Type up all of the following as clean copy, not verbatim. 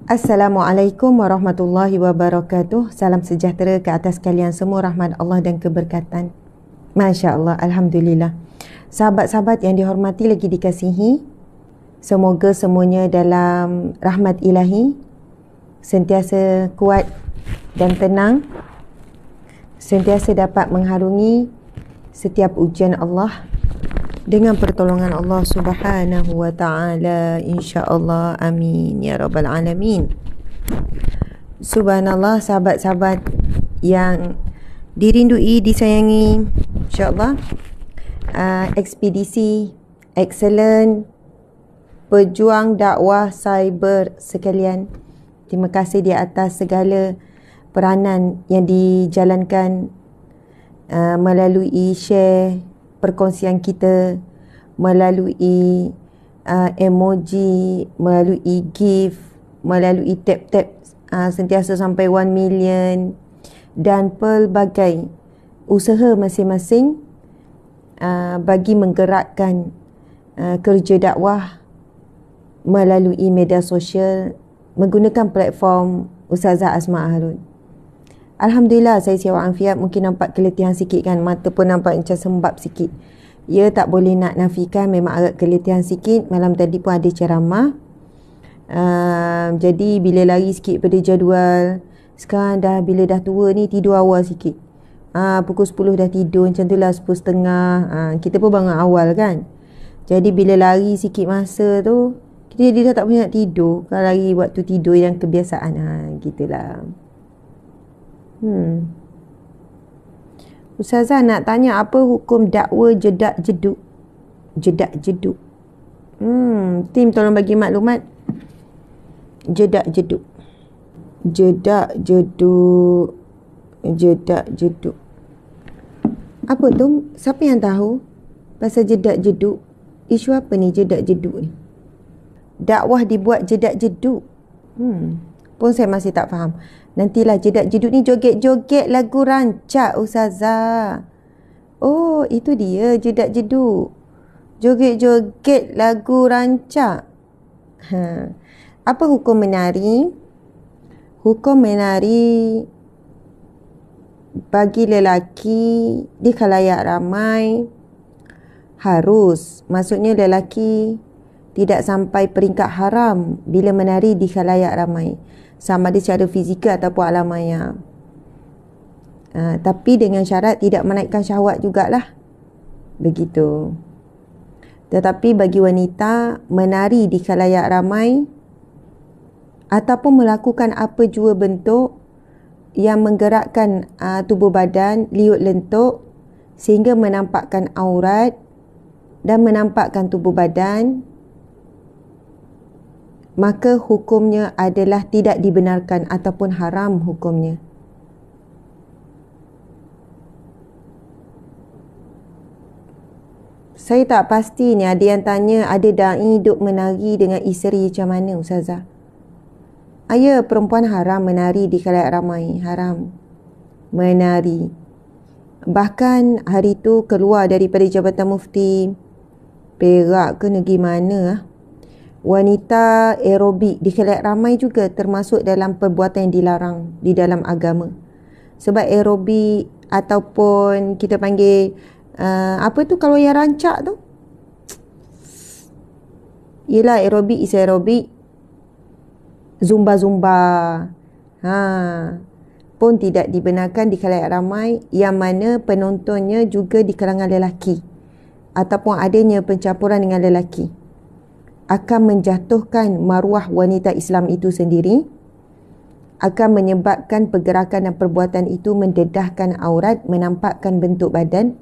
Assalamualaikum warahmatullahi wabarakatuh. Salam sejahtera ke atas kalian semua, rahmat Allah dan keberkatan. Masya Allah, Alhamdulillah. Sahabat-sahabat yang dihormati lagi dikasihi, semoga semuanya dalam rahmat ilahi, sentiasa kuat dan tenang, sentiasa dapat mengharungi setiap ujian Allah dengan pertolongan Allah Subhanahu wa ta'ala, insya-Allah. Amin ya rabbal alamin. Subhanallah, sahabat-sahabat yang dirindui, disayangi, insya-Allah, ekspedisi excellent pejuang dakwah cyber sekalian, terima kasih di atas segala peranan yang dijalankan melalui share perkongsian kita, melalui emoji, melalui gift, melalui tap-tap sentiasa sampai 1 million, dan pelbagai usaha masing-masing bagi menggerakkan kerja dakwah melalui media sosial menggunakan platform Ustazah Asma Harun. Alhamdulillah, saya sihat walafiat. Mungkin nampak keletihan sikit kan, mata pun nampak macam sembab sikit. Ya, tak boleh nak nafikan, memang agak keletihan sikit. Malam tadi pun ada ceramah, jadi bila lari sikit pada jadual. Sekarang bila dah tua ni, tidur awal sikit. Pukul 10 dah tidur, macam tu lah, 10.30. Kita pun bangun awal kan. Jadi bila lari sikit masa tu, dia dah tak boleh nak tidur. Kalau lari waktu tidur yang kebiasaan, gitulah. Ustazah nak tanya, apa hukum dakwa jedak jeduk? Jedak jeduk. Tim tolong bagi maklumat. Jedak jeduk. Jedak jeduk. Jedak jeduk. Apa tu? Siapa yang tahu pasal jedak jeduk? Isu apa ni jedak jeduk ni? Dakwah dibuat jedak jeduk. Pun saya masih tak faham. Nantilah, jedak jeduk ni joget-joget lagu rancak, Ustazah. Oh, itu dia jedak jeduk. Joget-joget lagu rancak. Apa hukum menari? Hukum menari bagi lelaki di khalayak ramai harus. Maksudnya lelaki tidak sampai peringkat haram bila menari di khalayak ramai, sama ada secara fizikal ataupun alam maya. Tapi dengan syarat tidak menaikkan syahwat jugalah. Begitu. Tetapi bagi wanita, menari di khalayak ramai ataupun melakukan apa jua bentuk yang menggerakkan tubuh badan liut lentuk sehingga menampakkan aurat dan menampakkan tubuh badan, maka hukumnya adalah tidak dibenarkan ataupun haram hukumnya. Saya tak pasti ni, ada yang tanya, ada da'i duk menari dengan isteri macam mana, Ustazah? Ya, perempuan haram menari di khalayak ramai, haram menari. Bahkan hari tu keluar daripada Jabatan Mufti Perak ke negeri mana, wanita aerobik di khalayak ramai juga termasuk dalam perbuatan yang dilarang di dalam agama. Sebab aerobik ataupun kita panggil apa tu kalau yang rancak tu, yelah, aerobik is aerobik, zumba-zumba pun tidak dibenarkan di khalayak ramai, yang mana penontonnya juga di kalangan lelaki ataupun adanya pencampuran dengan lelaki akan menjatuhkan maruah wanita Islam itu sendiri, akan menyebabkan pergerakan dan perbuatan itu mendedahkan aurat, menampakkan bentuk badan,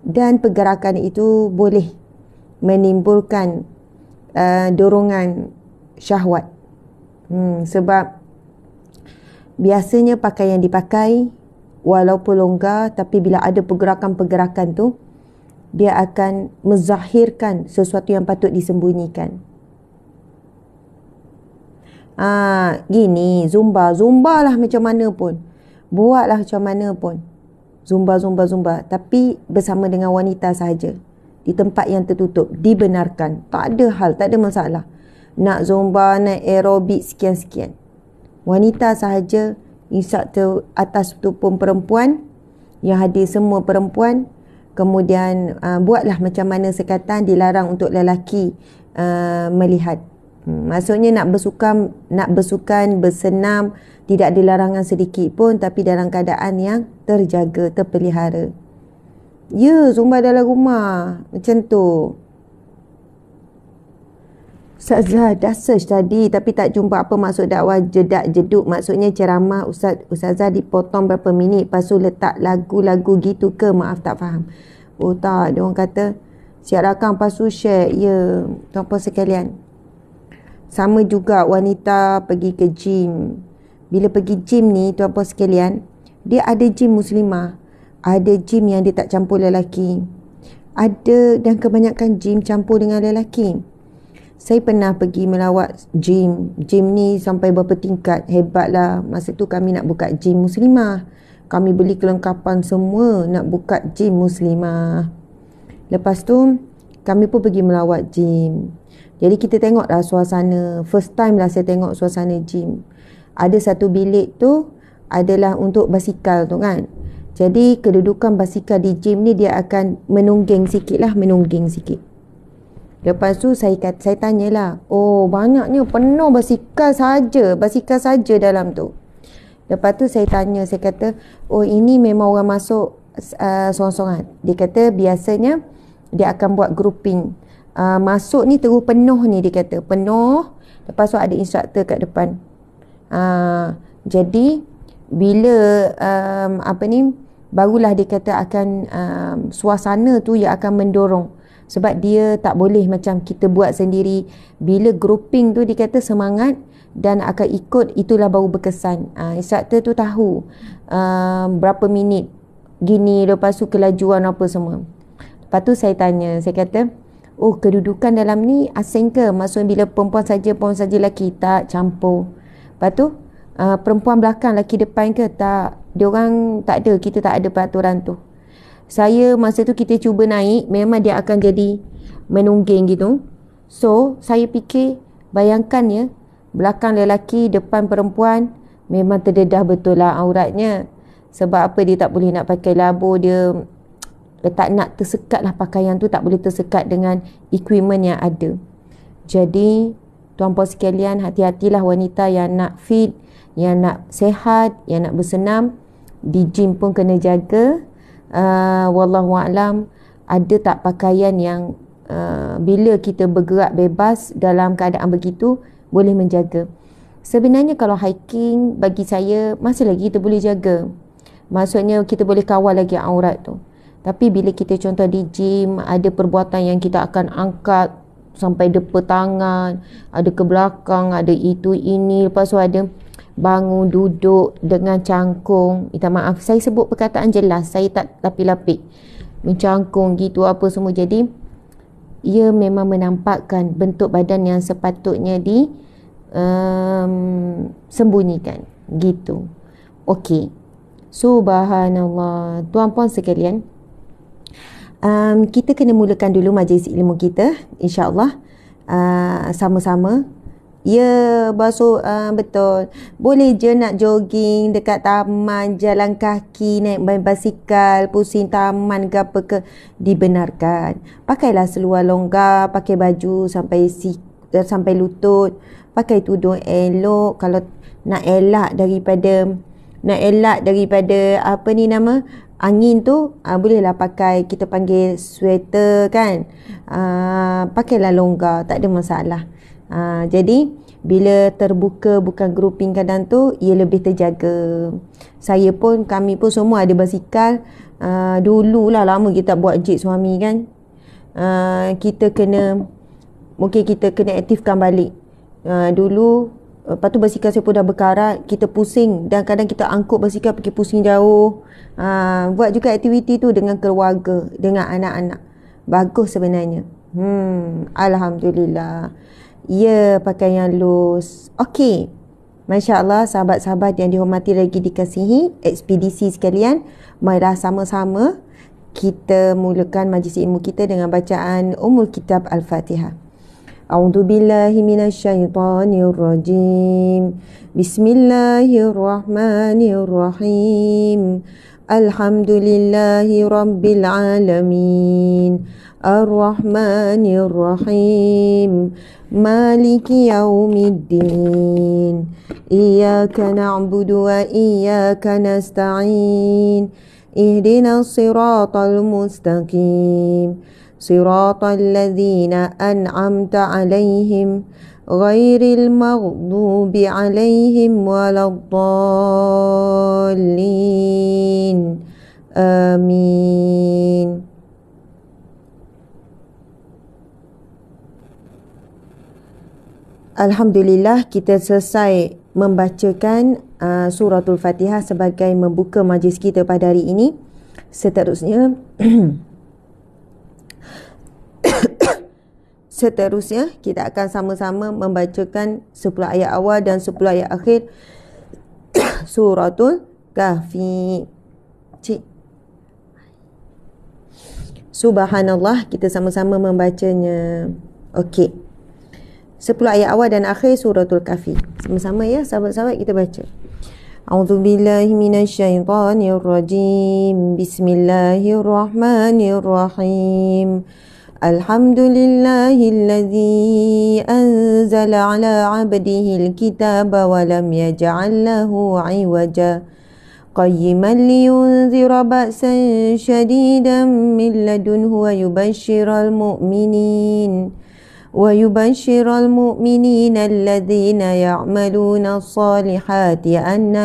dan pergerakan itu boleh menimbulkan dorongan syahwat. Sebab biasanya pakaian dipakai walaupun longgar, tapi bila ada pergerakan-pergerakan tu, dia akan menzahirkan sesuatu yang patut disembunyikan. Gini, zumba lah macam mana pun, buatlah macam mana pun, zumba, tapi bersama dengan wanita sahaja di tempat yang tertutup, dibenarkan, tak ada hal, tak ada masalah. nak zumba, nak aerobik sekian-sekian. Wanita sahaja, instruktur atas tu pun perempuan, yang hadir semua perempuan. Kemudian buatlah macam mana sekatan, dilarang untuk lelaki melihat. Maksudnya nak bersukan, bersenam, tidak ada larangan sedikit pun, tapi dalam keadaan yang terjaga, terpelihara. Ya, zumba dalam rumah, macam tu. Ustazah dah search tadi tapi tak jumpa apa maksud dakwah jedak jeduk. Maksudnya ceramah Ustazah dipotong berapa minit, lepas tu letak lagu-lagu gitu ke? Maaf tak faham. Oh tak, dia orang kata siap rakam lepas tu share. Ya, tuan-puan sekalian, sama juga wanita pergi ke gym. Bila pergi gym ni tuan-puan sekalian, dia ada gym muslimah, ada gym yang dia tak campur lelaki, ada, dan kebanyakan gym campur dengan lelaki. Saya pernah pergi melawat gym. Gym ni sampai berapa tingkat. Hebatlah. Masa tu kami nak buka gym muslimah. Kami beli kelengkapan semua nak buka gym muslimah. Lepas tu kami pun pergi melawat gym. Jadi kita tengok dah suasana. First time lah saya tengok suasana gym. Ada satu bilik tu adalah untuk basikal tu kan. Jadi kedudukan basikal di gym ni dia akan menungging sikit lah. Menungging sikit. Lepas tu saya tanyalah, oh banyaknya, penuh basikal saja dalam tu. Lepas tu saya tanya, saya kata, oh ini memang orang masuk sorang-sorangan. Dia kata biasanya dia akan buat grouping. Masuk ni terus penuh ni, dia kata penuh. Lepas tu ada instruktur kat depan. Jadi bila barulah dia kata akan suasana tu yang akan mendorong. Sebab dia tak boleh macam kita buat sendiri. Bila grouping tu dia kata semangat dan akan ikut, itulah baru berkesan. Instruktur tu tahu berapa minit gini, lepas tu kelajuan apa semua. Lepas tu saya tanya, saya kata, oh kedudukan dalam ni asing ke? Maksudnya bila perempuan saja lelaki, tak campur. Lepas tu perempuan belakang, lelaki depan ke? Tak. Diorang tak ada, kita tak ada peraturan tu. Saya masa tu kita cuba naik, memang dia akan jadi menungging gitu. So saya fikir, bayangkan ya, belakang lelaki, depan perempuan, memang terdedah betul lah auratnya. Sebab apa? Dia tak boleh nak pakai labuh, dia tak nak tersekat lah pakaian tu, tak boleh tersekat dengan equipment yang ada. Jadi tuan-puan sekalian, hati-hatilah wanita yang nak fit, yang nak sehat, yang nak bersenam. Di gym pun kena jaga. Wallahualam, ada tak pakaian yang bila kita bergerak bebas dalam keadaan begitu boleh menjaga. Sebenarnya kalau hiking, bagi saya masih lagi kita boleh jaga. Maksudnya kita boleh kawal lagi aurat tu. Tapi bila kita contoh di gym, ada perbuatan yang kita akan angkat sampai depa tangan, ada ke belakang, ada itu ini, lepas tu ada bangun duduk dengan cangkung. Minta maaf saya sebut perkataan jelas, saya tak lapik-lapik, mencangkung gitu apa semua. Jadi ia memang menampakkan bentuk badan yang sepatutnya sembunyikan gitu. Okey, subhanallah. Tuan-puan sekalian, kita kena mulakan dulu majlis ilmu kita, insya-Allah. Sama-sama. Ya, basuh, betul. Boleh je nak jogging dekat taman, jalan kaki, naik basikal, pusing taman ke apa ke, dibenarkan. Pakailah seluar longgar, pakai baju sampai lutut, pakai tudung elok. Kalau nak elak daripada apa ni nama, angin tu, bolehlah pakai, kita panggil sweater kan. Pakailah longgar, tak ada masalah. Jadi bila terbuka bukan grouping kadang tu, ia lebih terjaga. Kami pun semua ada basikal. Dululah lama kita buat jik suami kan. Mungkin kita kena aktifkan balik. Dulu lepas tu basikal saya pun dah berkarat, kita pusing, dan kadang kita angkut basikal pergi pusing jauh. Buat juga aktiviti tu dengan keluarga, dengan anak-anak. Bagus sebenarnya. Alhamdulillah. Ya, pakai yang loose. Okey. Masya-Allah, sahabat-sahabat yang dihormati lagi dikasihi, ekspedisi sekalian, marilah sama-sama kita mulakan majlis ilmu kita dengan bacaan Ummul Kitab Al-Fatihah. A'udzu billahi minasyaitonir rajim. Bismillahirrahmanirrahim. Alhamdulillahi rabbil alamin. Ar-Rahmanir Rahim. Maliki yaumiddin. Iyyaka na'budu wa iyyaka nasta'in. Ihdinas siratal mustaqim. Siratal ladzina an'amta 'alaihim ghairil maghdubi 'alaihim waladdallin. Amin. Alhamdulillah, kita selesai membacakan suratul Fatihah sebagai membuka majlis kita pada hari ini. Seterusnya kita akan sama-sama membacakan 10 ayat awal dan 10 ayat akhir suratul Kahfi. Subhanallah, kita sama-sama membacanya. Okey. 10 ayat awal dan akhir suratul Kahfi. Sama-sama ya sahabat-sahabat, kita baca. A'udzubillahi minasyaitonir rajim. Bismillahirrahmanirrahim. Alhamdulillahilladzi anzala ala 'abdihil kitaba wa lam yaj'al lahu 'iwaja qayyiman liyunzira ba'san shadidan min ladunhu wa yubashshiral mu'minin الذين يعملون الصالحات أن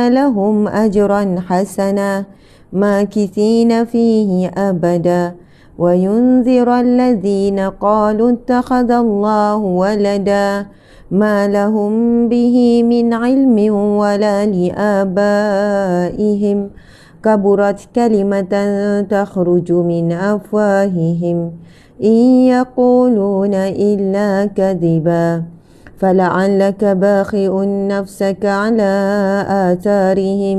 لهم أجرا حسنا ماكثين فيه أبدا وينذر الذين قالوا اتخذ الله ولدا ما لهم به من علم ولا لآبائهم كبرت كلمة تخرج من أفواههم إن يقولون إلا كذبا فلعلك باخع نفسك على آثارهم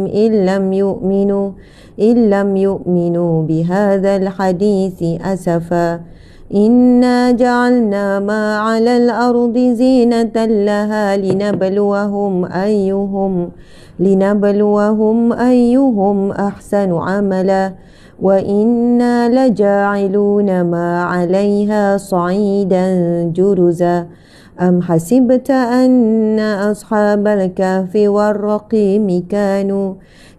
إن لم يؤمنوا بهذا الحديث أسفا إنا جعلنا ما على الأرض زينة لها لنبلوهم أيهم أحسن عملا وإنا لجاعلون ما عليها صعيدا جرزا أم حسبت أن أصحاب الكهف والرقيم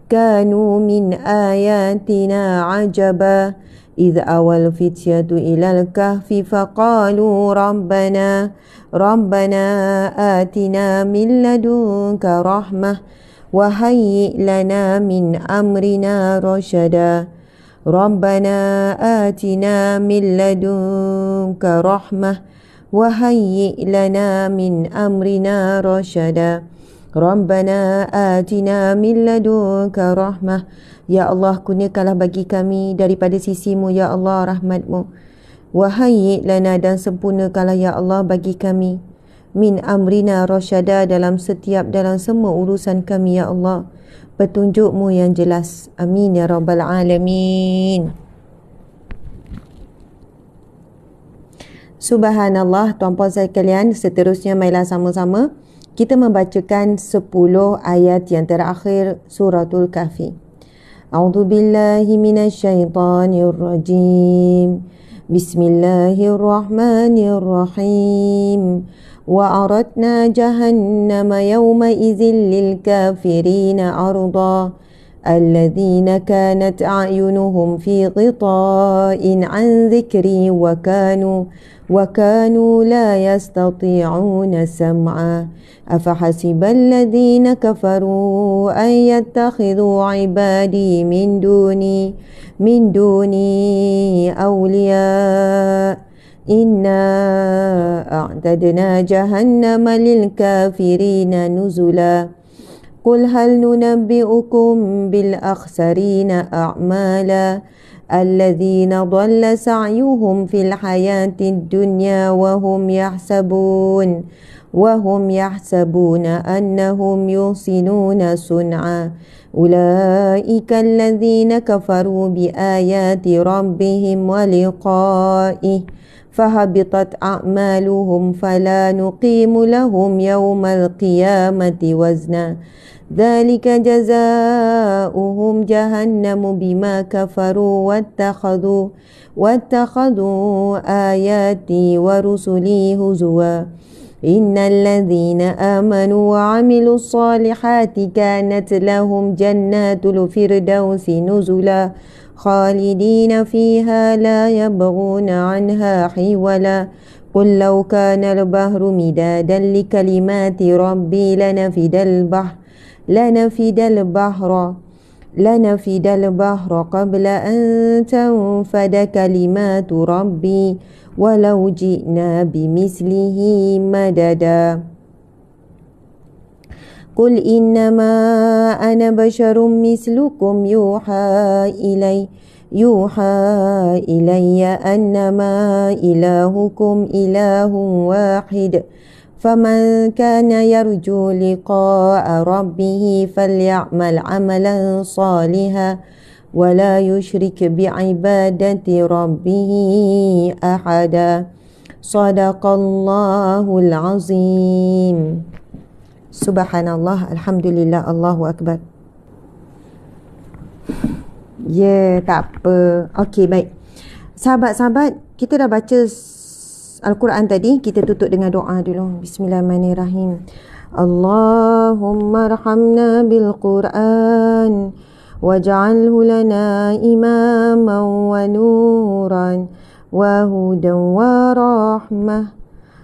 كانوا من آياتنا عجبا إذ أوى الفتية إلى الكهف فقالوا ربنا آتنا من لدنك رحمة وهيئ لنا من أمرنا رشدا ربنا آتنا من لدنك رحمة وهيئ لنا من أمرنا رشدا ربنا آتنا من لدنك رحمة. Ya Allah, kurniakanlah bagi kami daripada sisimu ya Allah rahmatmu. Wahayyi lana, dan sempurnakanlah ya Allah bagi kami min amrina rasyada, dalam semua urusan kami ya Allah, petunjukmu yang jelas. Amin ya rabbal alamin. Subhanallah, tuan-puan sekalian, seterusnya marilah sama-sama kita membacakan 10 ayat yang terakhir suratul Kahfi. A'udzu billahi minasyaitonir rajim. Bismillahirrahmanirrahim. Wa aradna jahannama yawma idzin lil kafirina arda الذين كانت أعينهم في غطاء عن ذكري وكانوا لا يستطيعون سمعا أفحسب الذين كفروا أن يتخذوا عبادي من دوني أولياء إنا أعتدنا جهنم للكافرين نزلا قل هل ننبئكم بالأخسرين أعمالا الذين ضل سعيهم في الحياة الدنيا وهم يحسبون أنهم يحسنون صنعا أولئك الذين كفروا بآيات ربهم ولقائه فهبطت أعمالهم فلا نقيم لهم يوم القيامة وزنا ذلك جزاؤهم جهنم بما كفروا واتخذوا آياتي ورسلي هزوا إن الذين آمنوا وعملوا الصالحات كانت لهم جنات الفردوس نزلا خالدين فيها لا يبغون عنها حولا قل لو كان البحر مدادا لكلمات ربي لنفد البحر قبل أن تنفد كلمات ربي ولو جئنا بمثله مددا قل إنما أنا بشر مثلكم يوحى إلي أنما إلهكم إله واحد فمن كان يرجو لقاء ربه فليعمل عملا صالحا ولا يشرك بعبادة ربه أحدا صدق الله العظيم. Subhanallah, Alhamdulillah, Allahu Akbar. Tak apa. Okey, baik. Sahabat-sahabat, kita dah baca Al-Quran tadi. Kita tutup dengan doa dulu. Bismillahirrahmanirrahim. Allahumma arhamna bil-Quran waj'alhu lana imaman wa nuran wa hudan wa rahmah.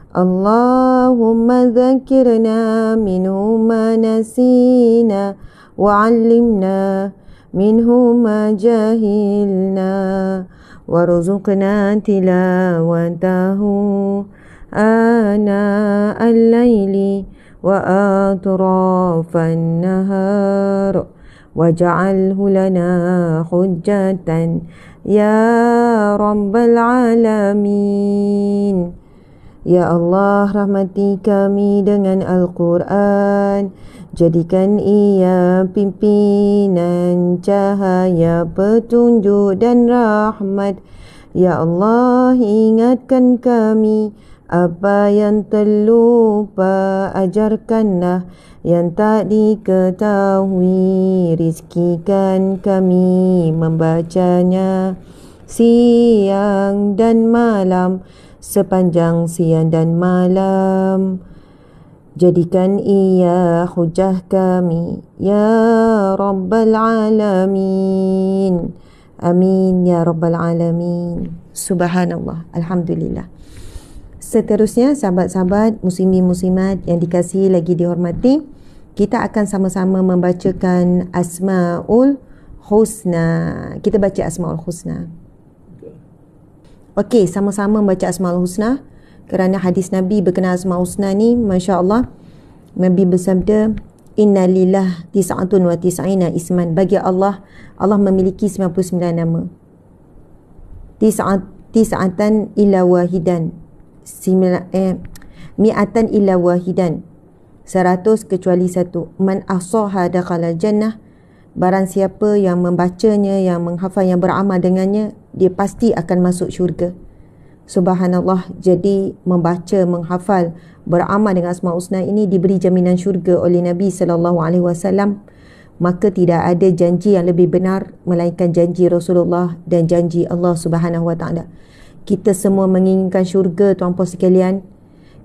Allahumma dzakirna minhu ma nasina wa 'allimna minhu ma jahilna warzuqna tilawatahu ana al-laili wa atrafan nahar waj'alhu lana hujjatan ya rabbal alamin. Ya Allah, rahmati kami dengan Al-Quran. Jadikan ia pimpinan, cahaya, petunjuk dan rahmat. Ya Allah, ingatkan kami apa yang terlupa, ajarkanlah yang tak diketahui. Rizkikan kami membacanya siang dan malam, sepanjang siang dan malam. Jadikan ia hujah kami ya Rabbal Alamin. Amin ya Rabbal Alamin. Subhanallah, Alhamdulillah. Seterusnya, sahabat-sahabat muslimin muslimat yang dikasihi lagi dihormati, kita akan sama-sama membacakan Asmaul Husna. Kita baca Asmaul Husna. Okey, sama-sama membaca Asmaul Husna. Kerana hadis Nabi berkenaan Asmaul Husna ni, Masya Allah, Nabi bersabda, Inna lillah tis'atun wa tis'ina isman. Bagi Allah, Allah memiliki 99 nama. Tis'atan illa wahidan. Mi'atan illa wahidan. 100 kecuali satu. Man ahsaha dakhala jannah. Barang siapa yang membacanya, yang menghafal, yang beramal dengannya, dia pasti akan masuk syurga. Subhanallah. Jadi membaca, menghafal, beramal dengan Asmaul Husna ini diberi jaminan syurga oleh Nabi SAW. Maka tidak ada janji yang lebih benar melainkan janji Rasulullah dan janji Allah Subhanahu Wa Taala. Kita semua menginginkan syurga, tuan-puan sekalian.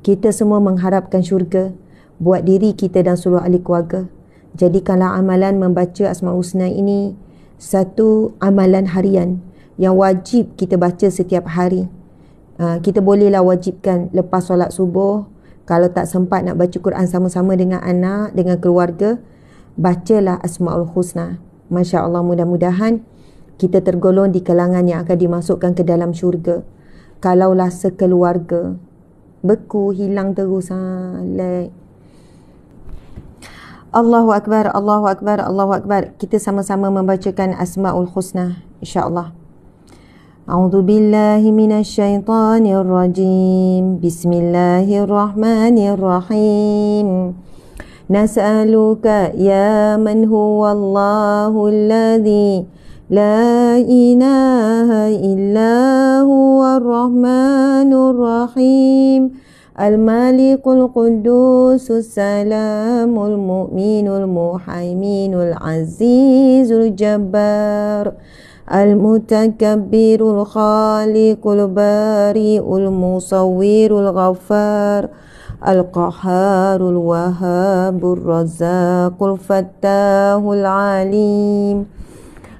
Kita semua mengharapkan syurga buat diri kita dan seluruh ahli keluarga. Jadikanlah amalan membaca Asmaul Husna ini satu amalan harian yang wajib kita baca setiap hari. Kita bolehlah wajibkan lepas solat subuh. Kalau tak sempat nak baca Quran sama-sama dengan anak, dengan keluarga, bacalah Asmaul Husna. Masya Allah, mudah-mudahan kita tergolong di kalangan yang akan dimasukkan ke dalam syurga. Kalaulah sekeluarga beku, hilang terus. Allahu Akbar, Allahu Akbar, Allahu Akbar. Kita sama-sama membacakan Asmaul Husna, insya-Allah. A'udzu billahi minasyaitonir rajim. Bismillahirrahmanirrahim. Nas'aluka ya man huwallahu alladhi لا إله إلا هو الرحمن الرحيم الملك القدوس السلام المؤمن المهيمن العزيز الجبار المتكبر الخالق البارئ المصور الغفار القهار الوهاب الرزاق الفتاح العليم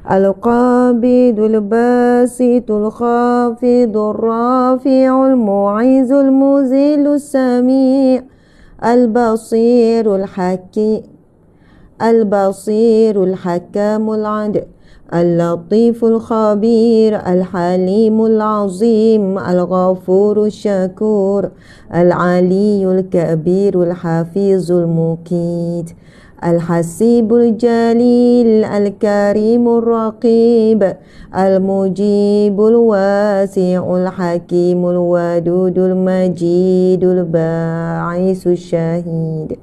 القابض الباسط الخافض الرافع المعز المذل السميع البصير الحكام العدل اللطيف الخبير الحليم العظيم الغفور الشكور العلي الكبير الحفيظ المقيت الحسيب الجليل الكريم الرقيب المجيب الواسع الحكيم الودود المجيد الباعث الشهيد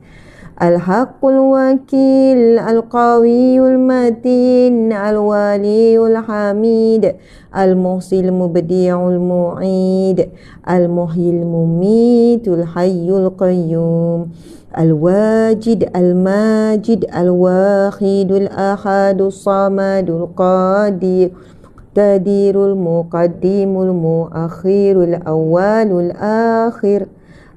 الحق الوكيل القوي المتين الولي الحميد المحصي المبدع المعيد المحيي المميت الحي القيوم الواجد الماجد الواحد الأحد الصمد القادر المقتدر المقدم المؤخر الأول الآخر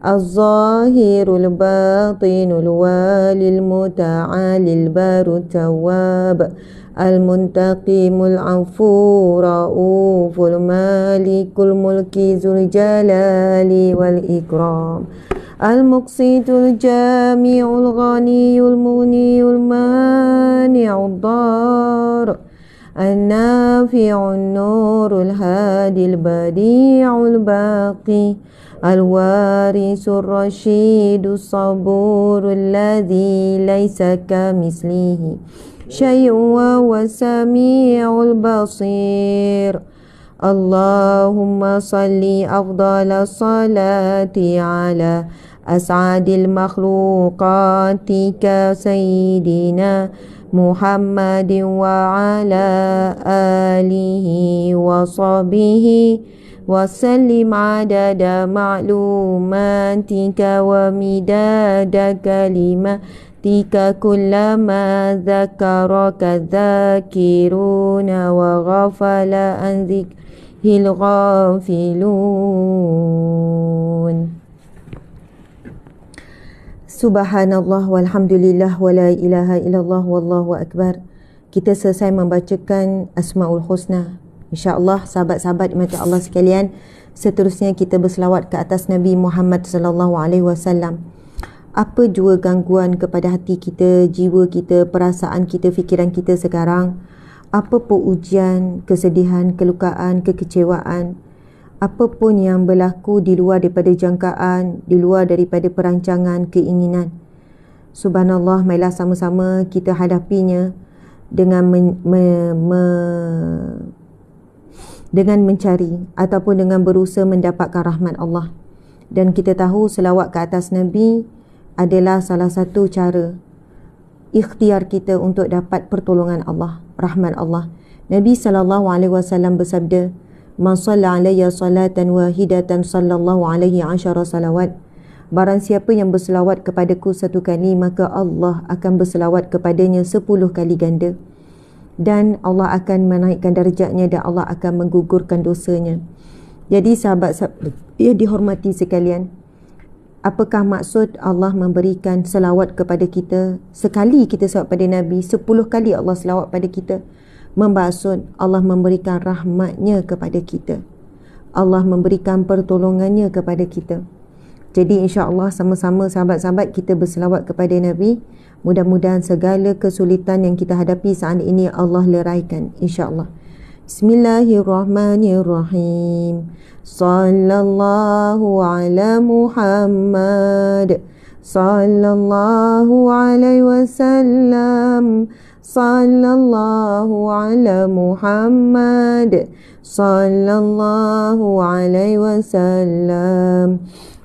الظاهر الباطن الوالي المتعالي البار التواب المنتقم العفو رؤوف المالك الملك ذو الجلال والإكرام المقسط الجامع الغني المغني المانع الضار النافع النور الهادي البديع الباقي الوارث الرشيد الصبور الذي ليس كمثله شيء وهو السميع البصير اللهم صل أفضل الصلاة على أسعد المخلوقات كسيدنا محمد وعلى آله وصحبه وسلم عدد معلوماتك ومداد كلماتك كلما ذكرك الذاكرون وغفل عن ذكره الغافلون. Subhanallah walhamdulillah wa la ilaha illallah wallahu akbar. Kita selesai membacakan Asmaul Husna. InsyaAllah sahabat-sahabat mata Allah sekalian, seterusnya kita berselawat ke atas Nabi Muhammad sallallahu alaihi wasallam. Apa jua gangguan kepada hati kita, jiwa kita, perasaan kita, fikiran kita sekarang, apa pun ujian, kesedihan, kelukaan, kekecewaan, apapun yang berlaku di luar daripada jangkaan, di luar daripada perancangan, keinginan, subhanallah, marilah sama-sama kita hadapinya dengan dengan mencari ataupun dengan berusaha mendapatkan rahmat Allah. Dan kita tahu selawat ke atas Nabi adalah salah satu cara ikhtiar kita untuk dapat pertolongan Allah, rahmat Allah. Nabi SAW bersabda, "Man shalla alayya salatan wahidatan sallallahu alaihi 10 salawat." Barang siapa yang berselawat kepadaku satu kali, maka Allah akan berselawat kepadanya 10 kali ganda. Dan Allah akan menaikkan darjatnya dan Allah akan menggugurkan dosanya. Jadi sahabat-sahabat yang dihormati sekalian, apakah maksud Allah memberikan selawat kepada kita? Sekali kita selawat pada Nabi, 10 kali Allah selawat pada kita. Memmaksud Allah memberikan rahmatnya kepada kita, Allah memberikan pertolongannya kepada kita. Jadi insya-Allah sama-sama sahabat-sahabat kita berselawat kepada Nabi. Mudah-mudahan segala kesulitan yang kita hadapi saat ini Allah leraikan, insya-Allah. Bismillahirrahmanirrahim. Sallallahu ala Muhammad, sallallahu alaihi wasallam, sallallahu ala Muhammad, sallallahu alaihi wasallam,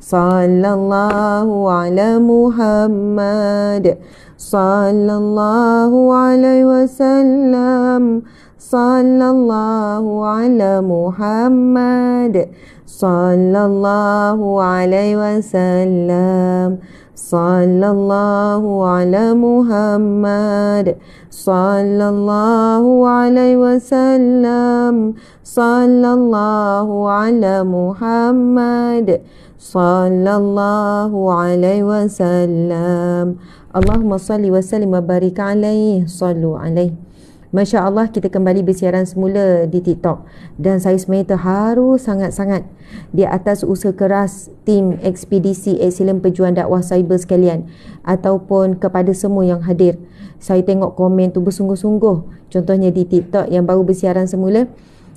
sallallahu ala Muhammad, sallallahu alaihi wasallam, sallallahu ala Muhammad, sallallahu alaihi wasallam, sallallahu ala Muhammad, sallallahu alaihi wasallam, sallallahu ala Muhammad, sallallahu alaihi wasallam. Allahumma salli wa sallim wa barik alaihi, sallu alaihi. Masya Allah, kita kembali bersiaran semula di TikTok dan saya sebenarnya terharu sangat-sangat di atas usaha keras tim ekspedisi Excellent Pejuang Dakwah Cyber sekalian ataupun kepada semua yang hadir. Saya tengok komen tu bersungguh-sungguh, contohnya di TikTok yang baru bersiaran semula.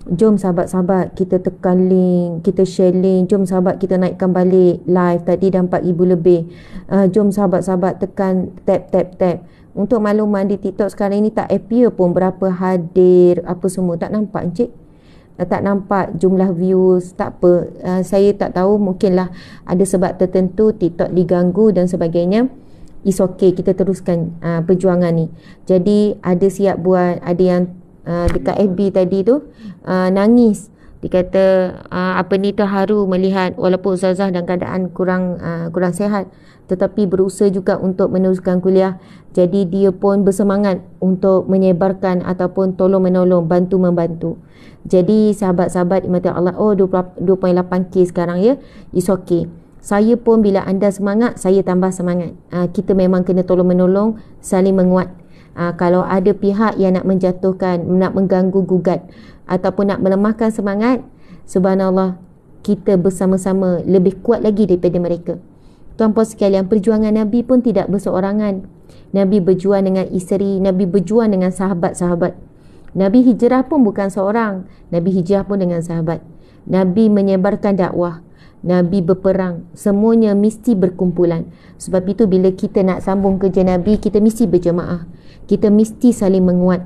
Jom sahabat-sahabat kita tekan link, kita share link. Jom sahabat kita naikkan balik live tadi dah 4,000 lebih. Jom sahabat-sahabat tekan tap. Untuk makluman di TikTok sekarang ini tak appear pun berapa hadir apa semua. Tak nampak encik? Tak nampak jumlah views. Tak apa, saya tak tahu, mungkinlah ada sebab tertentu TikTok diganggu dan sebagainya. It's okay, kita teruskan perjuangan ni. Jadi ada siap buat, ada yang dekat FB tadi tu nangis, dia kata apa ni, terharu melihat walaupun Ustazah dalam keadaan kurang sihat tetapi berusaha juga untuk meneruskan kuliah. Jadi dia pun bersemangat untuk menyebarkan ataupun tolong menolong, bantu membantu. Jadi sahabat-sahabat dimati Allah, 2.8k sekarang ya, it's okay. Saya pun bila anda semangat, saya tambah semangat. Kita memang kena tolong menolong, saling menguat. Kalau ada pihak yang nak menjatuhkan, nak mengganggu gugat ataupun nak melemahkan semangat, subhanallah, kita bersama-sama lebih kuat lagi daripada mereka. Tuan-puan sekalian, perjuangan Nabi pun tidak berseorangan. Nabi berjuang dengan isteri, Nabi berjuang dengan sahabat-sahabat. Nabi hijrah pun bukan seorang, Nabi hijrah pun dengan sahabat. Nabi menyebarkan dakwah, Nabi berperang, semuanya mesti berkumpulan. Sebab itu bila kita nak sambung kerja Nabi, kita mesti berjemaah, kita mesti saling menguat.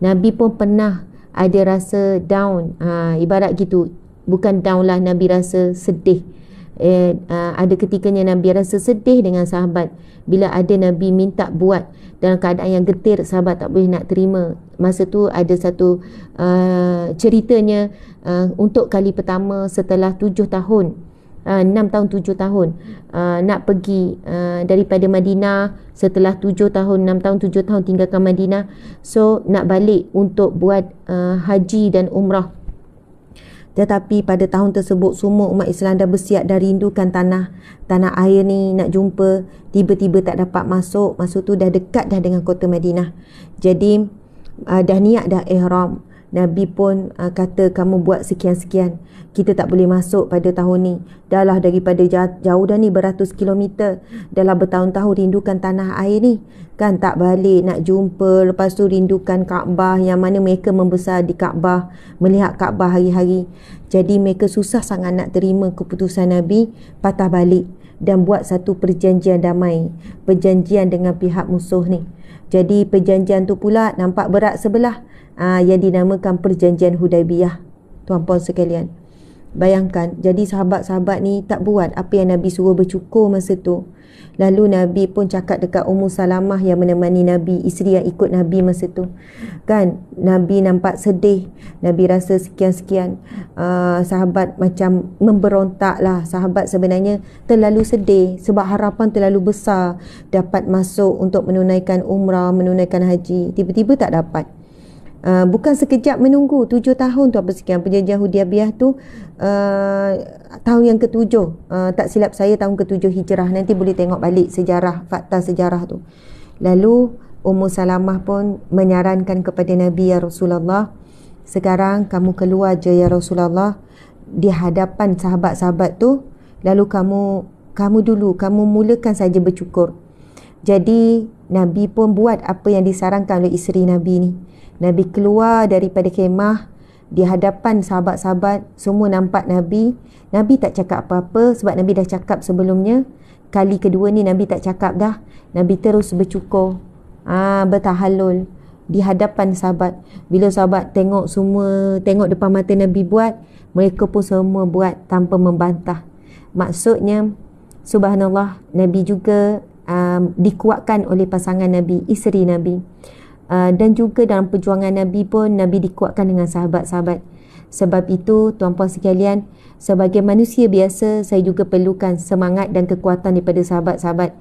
Nabi pun pernah ada rasa down, ibarat gitu, bukan down lah, Nabi rasa sedih. Ada ketikanya Nabi rasa sedih dengan sahabat bila ada Nabi minta buat dalam keadaan yang getir, sahabat tak boleh nak terima. Masa tu ada satu ceritanya, untuk kali pertama setelah 7 tahun, 6 tahun 7 tahun nak pergi daripada Madinah, setelah 7 tahun 6 tahun 7 tahun tinggalkan Madinah, so nak balik untuk buat haji dan umrah. Tetapi pada tahun tersebut semua umat Islam dah bersiap, dah rindukan tanah air ni nak jumpa, tiba-tiba tak dapat masuk. Masa tu dah dekat dah dengan kota Madinah. Jadi dah niat dah ihram. Nabi pun kata, kamu buat sekian-sekian, kita tak boleh masuk pada tahun ni. Dah lah daripada jauh dah ni, beratus kilometer, dah lah bertahun-tahun rindukan tanah air ni kan, tak balik nak jumpa. Lepas tu rindukan Kaabah, yang mana mereka membesar di Kaabah, melihat Kaabah hari-hari. Jadi mereka susah sangat nak terima keputusan Nabi, patah balik dan buat satu perjanjian damai, perjanjian dengan pihak musuh ni. Jadi perjanjian tu pula nampak berat sebelah, yang dinamakan perjanjian Hudaibiyah. Tuan-puan sekalian, bayangkan, jadi sahabat-sahabat ni tak buat apa yang Nabi suruh, bercukur masa tu. Lalu Nabi pun cakap dekat Ummu Salamah yang menemani Nabi, isteri yang ikut Nabi masa tu kan. Nabi nampak sedih, Nabi rasa sekian-sekian. Sahabat macam memberontak lah. Sahabat sebenarnya terlalu sedih sebab harapan terlalu besar dapat masuk untuk menunaikan umrah, menunaikan haji, tiba-tiba tak dapat. Bukan sekejap menunggu 7 tahun tu, apa sekian perjanjian Hudaibiyah tu, tahun yang ke-7, tak silap saya tahun ke-7 hijrah. Nanti boleh tengok balik sejarah, fakta sejarah tu. Lalu Ummu Salamah pun menyarankan kepada Nabi, ya Rasulullah, sekarang kamu keluar je ya Rasulullah di hadapan sahabat-sahabat tu, lalu kamu dulu, kamu mulakan saja bercukur. Jadi Nabi pun buat apa yang disarankan oleh isteri Nabi ni. Nabi keluar daripada khemah di hadapan sahabat-sahabat, semua nampak Nabi. Nabi tak cakap apa-apa sebab Nabi dah cakap sebelumnya. Kali kedua ni Nabi tak cakap dah. Nabi terus bercukur, bertahallul di hadapan sahabat. Bila sahabat tengok, semua tengok depan mata Nabi buat, mereka pun semua buat tanpa membantah. Maksudnya, subhanallah, Nabi juga dikuatkan oleh pasangan Nabi, isteri Nabi. Dan juga dalam perjuangan Nabi pun, Nabi dikuatkan dengan sahabat-sahabat. Sebab itu, tuan-puan sekalian, sebagai manusia biasa, saya juga perlukan semangat dan kekuatan daripada sahabat-sahabat.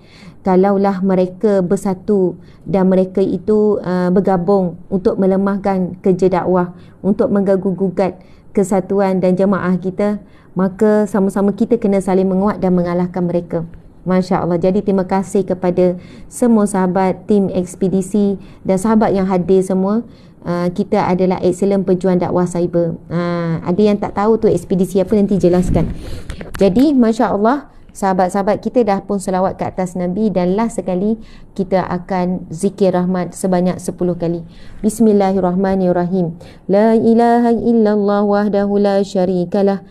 Kalaulah mereka bersatu dan mereka itu bergabung untuk melemahkan kerja dakwah, untuk menggaguh-gugat kesatuan dan jemaah kita, maka sama-sama kita kena saling menguat dan mengalahkan mereka. Masya Allah. Jadi terima kasih kepada semua sahabat tim ekspedisi dan sahabat yang hadir semua. Kita adalah excellent pejuang dakwah cyber. Ada yang tak tahu tu ekspedisi apa, nanti jelaskan. Jadi Masya Allah, sahabat-sahabat kita dah pun selawat ke atas Nabi, dan last sekali kita akan zikir rahmat sebanyak 10 kali. Bismillahirrahmanirrahim. La ilaha illallah wahdahu la syarikalah,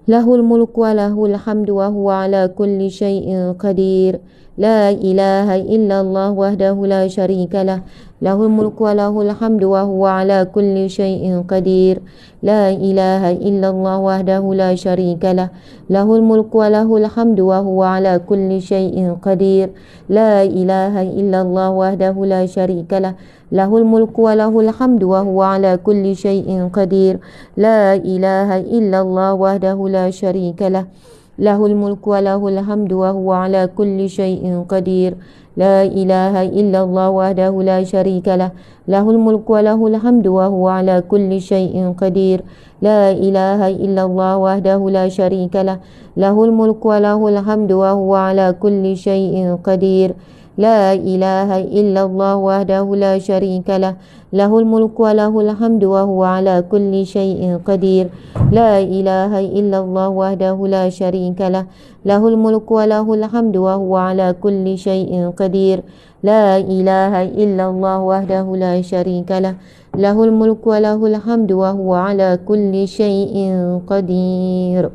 lahul mulku wa lahul hamdu wa huwa ala kulli syai'in qadir. La ilaha illallah wahdahu la syarikalah, lahul mulku wa lahul hamdu wa huwa ala kulli syai'in qadir. La ilaha illallah wahdahu la syarikalah, lahul mulku wa lahul hamdu wa huwa ala kulli syai'in qadir. La ilaha illallah wahdahu la syarikalah, lahul mulku wa lahul hamdu wa huwa ala kulli syai'in qadir. La ilaha illallah wahdahu la syarikalah, lahul mulku wa lahul hamdu wa huwa ala kulli syai'in qadir. La ilaha illallah wahdahu la syarikalah, lahul mulku wa lahul hamdu wa huwa ala kulli syai'in qadir. La ilaha illallah wahdahu la syarikalah, lahul mulku wa lahul hamdu wa huwa ala kulli syai'in qadir. La ilaha illallah wahdahu la syarikalah, lahul mulku wa lahul hamdu wa huwa ala kulli syai'in qadir. La ilaha illallah wahdahu la syarikalah, lahul mulku wa lahul hamdu wa huwa ala kulli syai'in qadir. La ilaha illallah wahdahu la syarikalah, lahul mulku wa lahul hamdu wa huwa ala kulli syai'in qadir.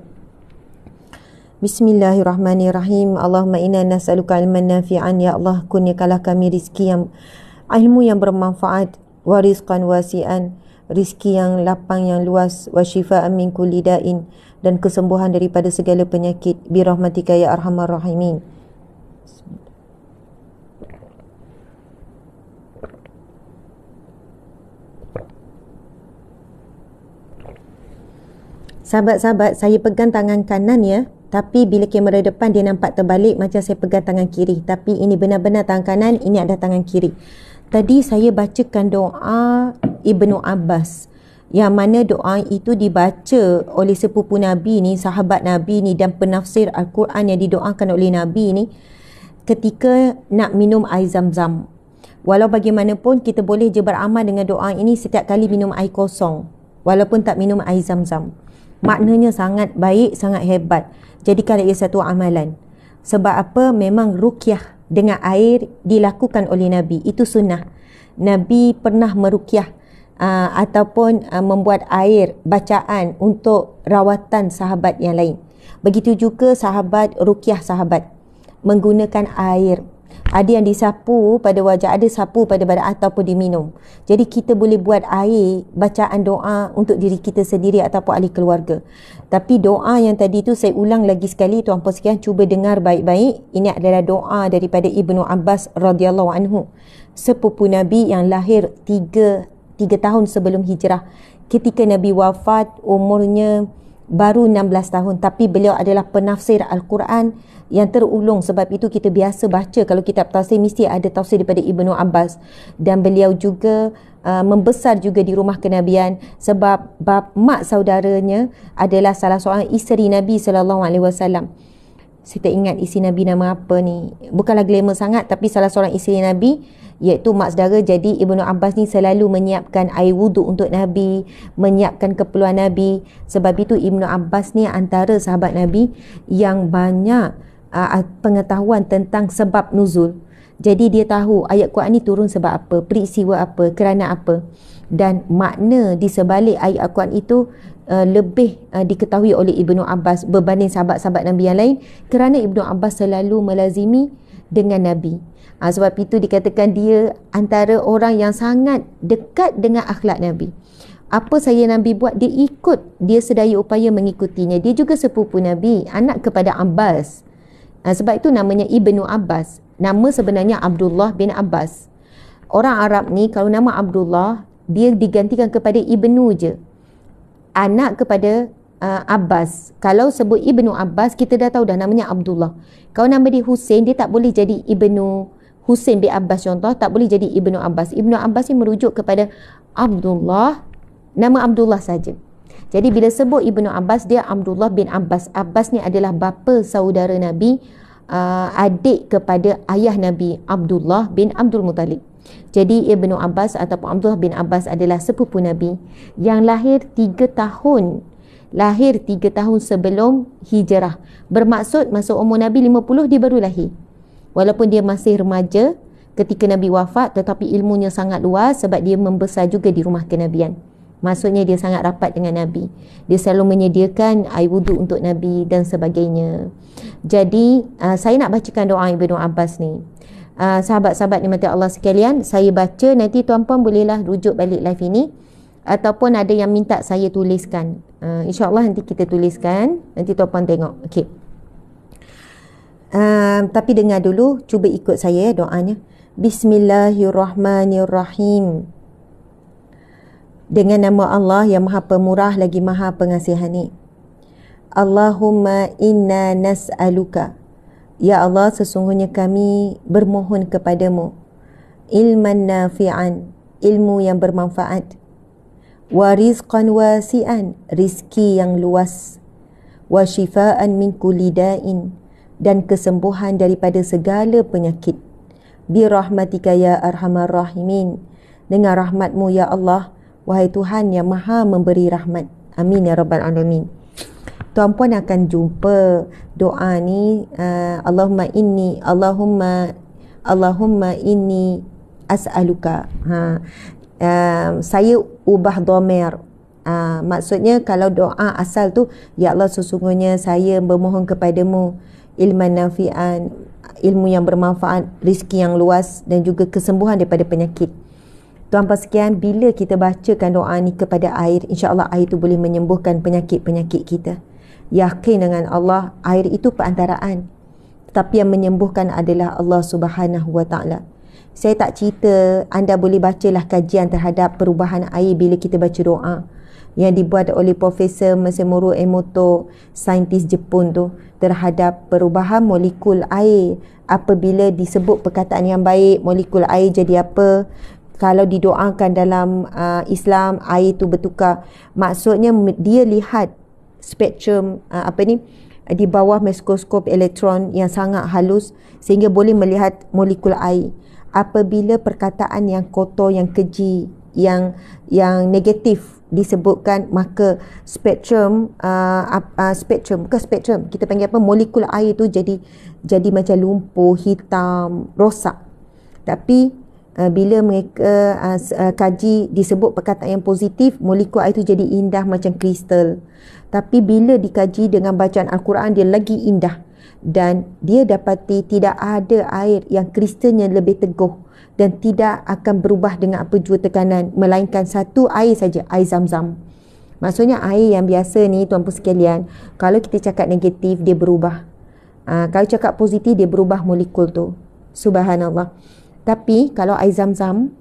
Bismillahirrahmanirrahim. Allahumma inna nas'aluka ilman nafi'an. Ya Allah, kurniakanlah kami rizki yang ilmu yang bermanfaat, wa rizqan wasi'an, rizki yang lapang yang luas, wa shifa'an min kulli da'in, dan kesembuhan daripada segala penyakit, bi rahmatika ya arhamar rahimin. Sahabat-sahabat, saya pegang tangan kanan ya, tapi bila kamera depan dia nampak terbalik macam saya pegang tangan kiri. Tapi ini benar-benar tangan kanan, ini ada tangan kiri. Tadi saya bacakan doa Ibnu Abbas, yang mana doa itu dibaca oleh sepupu Nabi ni, sahabat Nabi ni, dan penafsir Al-Quran yang didoakan oleh Nabi ni ketika nak minum air zam-zam. Walau bagaimanapun, kita boleh je beramal dengan doa ini setiap kali minum air kosong, walaupun tak minum air zam-zam. Maknanya sangat baik, sangat hebat. Jadikanlah ia satu amalan. Sebab apa? Memang ruqyah dengan air dilakukan oleh Nabi. Itu sunnah. Nabi pernah meruqyah ataupun membuat air bacaan untuk rawatan sahabat yang lain. Begitu juga sahabat ruqyah sahabat menggunakan air. Ada yang disapu pada wajah, ada sapu pada badan ataupun diminum. Jadi kita boleh buat air bacaan doa untuk diri kita sendiri ataupun ahli keluarga. Tapi doa yang tadi tu saya ulang lagi sekali, tuan-puan sekalian cuba dengar baik-baik. Ini adalah doa daripada Ibnu Abbas radhiyallahu anhu, sepupu Nabi yang lahir 3 tahun sebelum hijrah. Ketika Nabi wafat, umurnya baru 16 tahun, tapi beliau adalah penafsir Al-Quran yang terulung. Sebab itu kita biasa baca kalau kitab tafsir mesti ada tafsir daripada Ibnu Abbas. Dan beliau juga membesar juga di rumah kenabian, sebab mak saudaranya adalah salah seorang isteri Nabi SAW. Saya tak ingat isteri Nabi nama apa ni, bukanlah glamour sangat, tapi salah seorang isteri Nabi, iaitu mak saudara. Jadi Ibnu Abbas ni selalu menyiapkan air wuduk untuk Nabi, menyiapkan keperluan Nabi. Sebab itu Ibnu Abbas ni antara sahabat Nabi yang banyak pengetahuan tentang sebab nuzul. Jadi dia tahu ayat Quran ni turun sebab apa, peristiwa apa, kerana apa. Dan makna di sebalik ayat Al-Quran itu lebih diketahui oleh Ibnu Abbas berbanding sahabat-sahabat Nabi yang lain, kerana Ibnu Abbas selalu melazimi dengan Nabi. Sebab itu dikatakan dia antara orang yang sangat dekat dengan akhlak Nabi. Apa saya Nabi buat, dia ikut, dia sedaya upaya mengikutinya. Dia juga sepupu Nabi, anak kepada Abbas. Sebab itu namanya Ibnu Abbas. Nama sebenarnya Abdullah bin Abbas. Orang Arab ni kalau nama Abdullah, dia digantikan kepada Ibnu je. Anak kepada Abbas. Kalau sebut Ibnu Abbas, kita dah tahu dah namanya Abdullah. Kalau nama dia Hussein, dia tak boleh jadi Ibnu Hussein bin Abbas contoh, tak boleh jadi Ibnu Abbas. Ibnu Abbas ni merujuk kepada Abdullah, nama Abdullah saja. Jadi bila sebut Ibnu Abbas, dia Abdullah bin Abbas. Abbas ni adalah bapa saudara Nabi, adik kepada ayah Nabi, Abdullah bin Abdul Muttalib. Jadi Ibnu Abbas ataupun Abdullah bin Abbas adalah sepupu Nabi yang lahir 3 tahun. Lahir 3 tahun sebelum hijrah. Bermaksud masa umur Nabi 50 dia baru lahir. Walaupun dia masih remaja ketika Nabi wafat, tetapi ilmunya sangat luas sebab dia membesar juga di rumah kenabian. Maksudnya dia sangat rapat dengan Nabi. Dia selalu menyediakan air wuduk untuk Nabi dan sebagainya. Jadi saya nak bacakan doa Ibnu Abbas ni. Sahabat-sahabat nikmati Allah sekalian, saya baca, nanti tuan-puan bolehlah rujuk balik live ini ataupun ada yang minta saya tuliskan. InsyaAllah nanti kita tuliskan, nanti tuan-puan tengok. Okey. Tapi dengar dulu, cuba ikut saya doanya. Bismillahirrahmanirrahim. Dengan nama Allah yang Maha Pemurah lagi Maha Pengasihani. Allahumma inna nas'aluka. Ya Allah, sesungguhnya kami bermohon kepadamu. Ilman nafi'an, ilmu yang bermanfaat. Wa rizqan wasi'an, rizki yang luas. Wa shifaan min kulli da'in, dan kesembuhan daripada segala penyakit. Bi rahmatika ya arhamar rahimin. Dengan rahmatmu ya Allah, wahai Tuhan yang Maha memberi rahmat. Amin ya rabbal alamin. Tuan-puan akan jumpa doa ni, Allahumma inni as'aluka. Saya ubah dhamir. Maksudnya kalau doa asal tu, ya Allah sesungguhnya saya bermohon kepadamu ilman nafi'an, ilmu yang bermanfaat, rizki yang luas dan juga kesembuhan daripada penyakit. Tuan-tuan sekian, bila kita bacakan doa ni kepada air, insya-Allah air itu boleh menyembuhkan penyakit-penyakit kita. Yakin dengan Allah, air itu perantaraan. Tetapi yang menyembuhkan adalah Allah Subhanahu Wa Taala. Saya tak cerita, anda boleh bacalah kajian terhadap perubahan air bila kita baca doa yang dibuat oleh Profesor Masamuro Emoto, saintis Jepun tu, terhadap perubahan molekul air. Apabila disebut perkataan yang baik, molekul air jadi apa? Kalau didoakan dalam Islam, air itu bertukar. Maksudnya dia lihat spektrum di bawah mikroskop elektron yang sangat halus sehingga boleh melihat molekul air. Apabila perkataan yang kotor, yang keji, yang negatif disebutkan, maka spektrum bukan spektrum, kita panggil apa, molekul air tu jadi macam lumpur, hitam, rosak. Tapi bila mereka kaji, disebut perkataan yang positif, molekul air itu jadi indah macam kristal. Tapi bila dikaji dengan bacaan Al-Quran, dia lagi indah. Dan dia dapati tidak ada air yang kristalnya lebih teguh dan tidak akan berubah dengan apa jua tekanan, melainkan satu air saja, air Zam-Zam. Maksudnya air yang biasa ni, tuan-puan sekalian, kalau kita cakap negatif, dia berubah. Kalau cakap positif, dia berubah molekul tu. Subhanallah. Tapi kalau air Zam-Zam,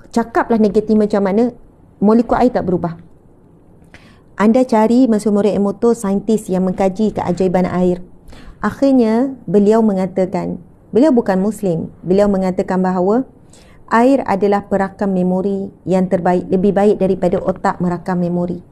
cakaplah negatif macam mana, molekul air tak berubah. Anda cari Masamuro Emoto, saintis yang mengkaji keajaiban air. Akhirnya beliau mengatakan, beliau bukan Muslim, beliau mengatakan bahawa air adalah perakam memori yang terbaik, lebih baik daripada otak merakam memori.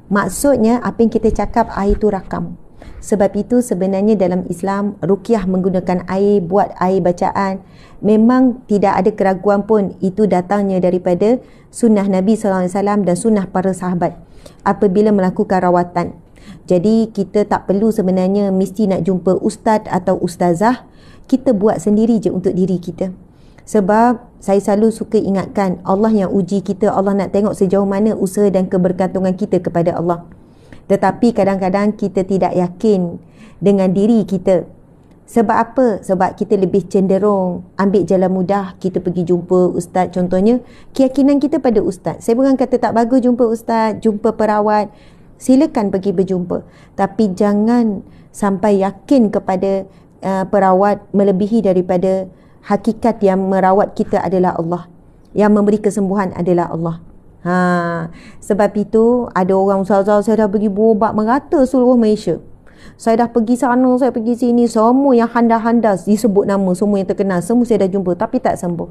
Maksudnya apa yang kita cakap, air itu rakam. Sebab itu sebenarnya dalam Islam, ruqyah menggunakan air, buat air bacaan, memang tidak ada keraguan pun itu datangnya daripada sunnah Nabi SAW dan sunnah para sahabat apabila melakukan rawatan. Jadi kita tak perlu sebenarnya mesti nak jumpa ustaz atau ustazah, kita buat sendiri je untuk diri kita. Sebab saya selalu suka ingatkan, Allah yang uji kita, Allah nak tengok sejauh mana usaha dan kebergantungan kita kepada Allah. Tetapi kadang-kadang kita tidak yakin dengan diri kita. Sebab apa? Sebab kita lebih cenderung ambil jalan mudah, kita pergi jumpa ustaz. Contohnya, keyakinan kita pada ustaz. Saya bukan kata tak bagus jumpa ustaz, jumpa perawat. Silakan pergi berjumpa. Tapi jangan sampai yakin kepada perawat melebihi daripada hakikat yang merawat kita adalah Allah. Yang memberi kesembuhan adalah Allah. Sebab itu, ada orang ustazah, saya dah pergi berubat merata seluruh Malaysia. Saya dah pergi sana, saya pergi sini. Semua yang handas-handas disebut nama, semua yang terkenal, semua saya dah jumpa tapi tak sembuh.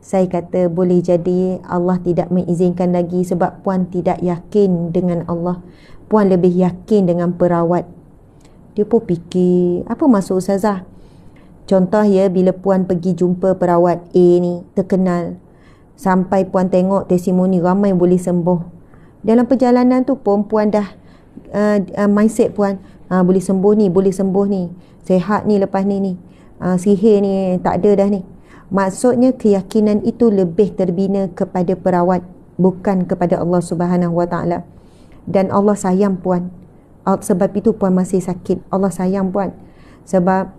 Saya kata boleh jadi Allah tidak mengizinkan lagi sebab puan tidak yakin dengan Allah. Puan lebih yakin dengan perawat. Dia pun fikir, apa maksud ustazah? Contoh ya, bila puan pergi jumpa perawat A ni, terkenal. Sampai puan tengok testimoni ramai boleh sembuh. Dalam perjalanan tu pun puan dah mindset puan, boleh sembuh ni, boleh sembuh ni, sihat ni lepas ni sihir ni tak ada dah ni. Maksudnya keyakinan itu lebih terbina kepada perawat, bukan kepada Allah Subhanahu Wa Taala. Dan Allah sayang puan. Sebab itu puan masih sakit. Allah sayang puan. Sebab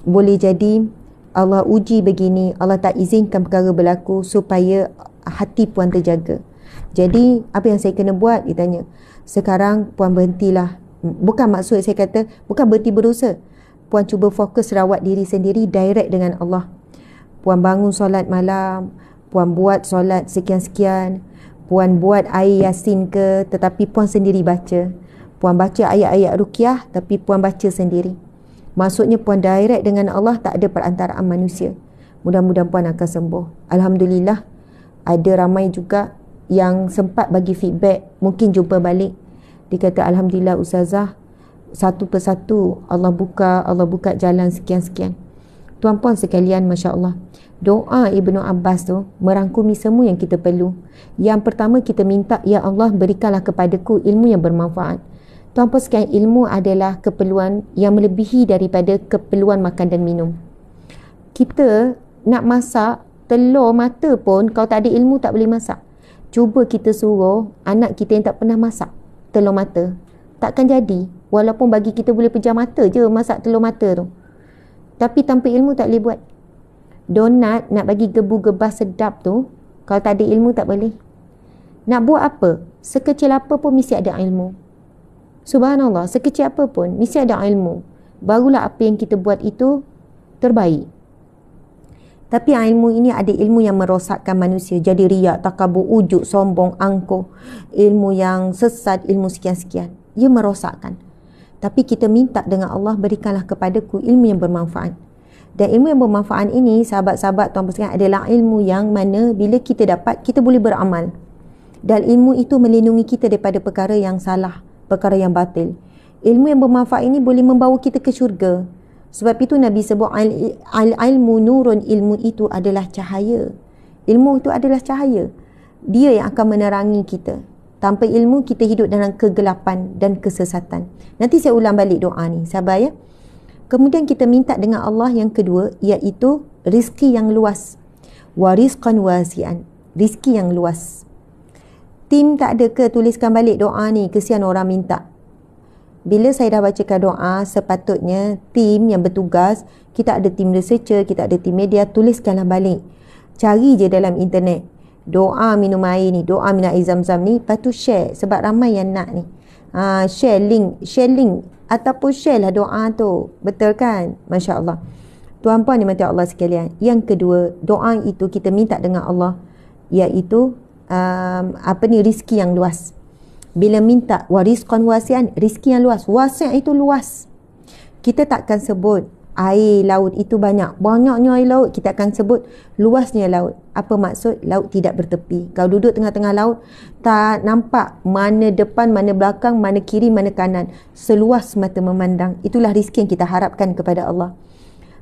boleh jadi Allah uji begini, Allah tak izinkan perkara berlaku supaya hati puan terjaga. Jadi apa yang saya kena buat? Dia tanya. Sekarang puan berhentilah. Bukan maksud saya kata bukan berhenti berusaha. Puan cuba fokus rawat diri sendiri direct dengan Allah. Puan bangun solat malam, puan buat solat sekian-sekian, puan buat air Yasin ke, tetapi puan sendiri baca. Puan baca ayat-ayat ruqyah tapi puan baca sendiri. Maksudnya puan direct dengan Allah, tak ada perantaraan manusia. Mudah-mudahan puan akan sembuh. Alhamdulillah, ada ramai juga yang sempat bagi feedback, mungkin jumpa balik. Dia kata, alhamdulillah ustazah, satu persatu Allah buka jalan sekian-sekian. Tuan-puan sekalian, Masya Allah, doa Ibnu Abbas tu merangkumi semua yang kita perlu. Yang pertama kita minta, ya Allah berikanlah kepadaku ilmu yang bermanfaat. Tuan-puan sekalian, ilmu adalah keperluan yang melebihi daripada keperluan makan dan minum. Kita nak masak telur mata pun, kalau tak ada ilmu tak boleh masak. Cuba kita suruh anak kita yang tak pernah masak telur mata, takkan jadi. Walaupun bagi kita boleh pejam mata je masak telur mata tu, tapi tanpa ilmu tak boleh buat. Donat nak bagi gebu-gebas sedap tu, kalau tak ada ilmu tak boleh. Nak buat apa, sekecil apa pun mesti ada ilmu. Subhanallah, sekecil apa pun mesti ada ilmu. Barulah apa yang kita buat itu terbaik. Tapi ilmu ini ada ilmu yang merosakkan manusia, jadi riak, takabur, ujuk, sombong, angkuh, ilmu yang sesat, ilmu sekian-sekian. Ia merosakkan. Tapi kita minta dengan Allah, berikanlah kepadaku ilmu yang bermanfaat. Dan ilmu yang bermanfaat ini, sahabat-sahabat tuan-tuan sekalian, adalah ilmu yang mana bila kita dapat, kita boleh beramal. Dan ilmu itu melindungi kita daripada perkara yang salah, perkara yang batil. Ilmu yang bermanfaat ini boleh membawa kita ke syurga. Sebab itu Nabi sebut ilmu nurun, ilmu itu adalah cahaya. Ilmu itu adalah cahaya. Dia yang akan menerangi kita. Tanpa ilmu kita hidup dalam kegelapan dan kesesatan. Nanti saya ulang balik doa ni, sabar ya. Kemudian kita minta dengan Allah yang kedua, iaitu rizki yang luas. Wa rizqan wasi'an. Rizki yang luas. Tim tak ada ke tuliskan balik doa ni, kesian orang minta. Bila saya dah bacakan doa, sepatutnya tim yang bertugas, kita ada tim researcher, kita ada tim media, tuliskanlah balik. Cari je dalam internet. Doa minum air ni, doa minum air zam-zam ni, lepas tu share. Sebab ramai yang nak ni. Share link. Ataupun share lah doa tu. Betul kan? Masya Allah. Tuan-puan dimati Allah sekalian. Yang kedua, doa itu kita minta dengan Allah, iaitu rizki yang luas. Bila minta warisqan wasi'an, rizki yang luas. Wasi' itu luas. Kita takkan sebut air laut itu banyak. Banyaknya air laut, kita akan sebut luasnya laut. Apa maksud? Laut tidak bertepi. Kalau duduk tengah-tengah laut, tak nampak mana depan, mana belakang, mana kiri, mana kanan. Seluas mata memandang. Itulah rizki yang kita harapkan kepada Allah.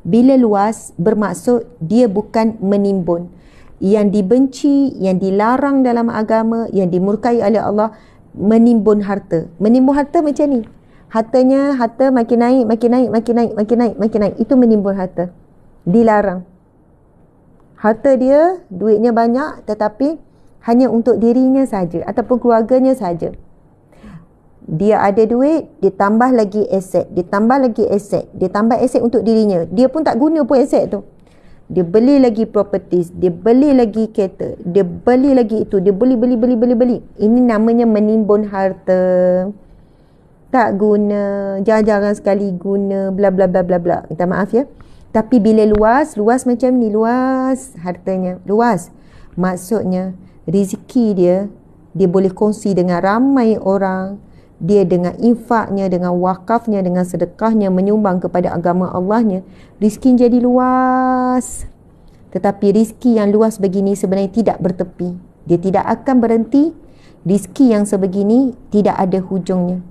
Bila luas, bermaksud dia bukan menimbun. Yang dibenci, yang dilarang dalam agama, yang dimurkai oleh Allah, menimbun harta. Menimbun harta macam ni. Harta makin naik. Itu menimbun harta. Dilarang. Harta dia, duitnya banyak, tetapi hanya untuk dirinya saja ataupun keluarganya saja. Dia ada duit, dia tambah lagi aset, dia tambah lagi aset, dia tambah aset untuk dirinya. Dia pun tak guna pun aset tu. Dia beli lagi properties, dia beli lagi kereta, dia beli lagi itu, dia beli. Ini namanya menimbun harta. Tak guna, jarang-jarang sekali guna, bla bla bla bla bla. Minta maaf ya. Tapi bila luas macam ni, luas hartanya, luas. Maksudnya rezeki dia boleh kongsi dengan ramai orang. Dia dengan infaknya, dengan wakafnya, dengan sedekahnya, menyumbang kepada agama Allahnya, rezeki jadi luas. Tetapi rezeki yang luas begini sebenarnya tidak bertepi. Dia tidak akan berhenti. Rezeki yang sebegini tidak ada hujungnya.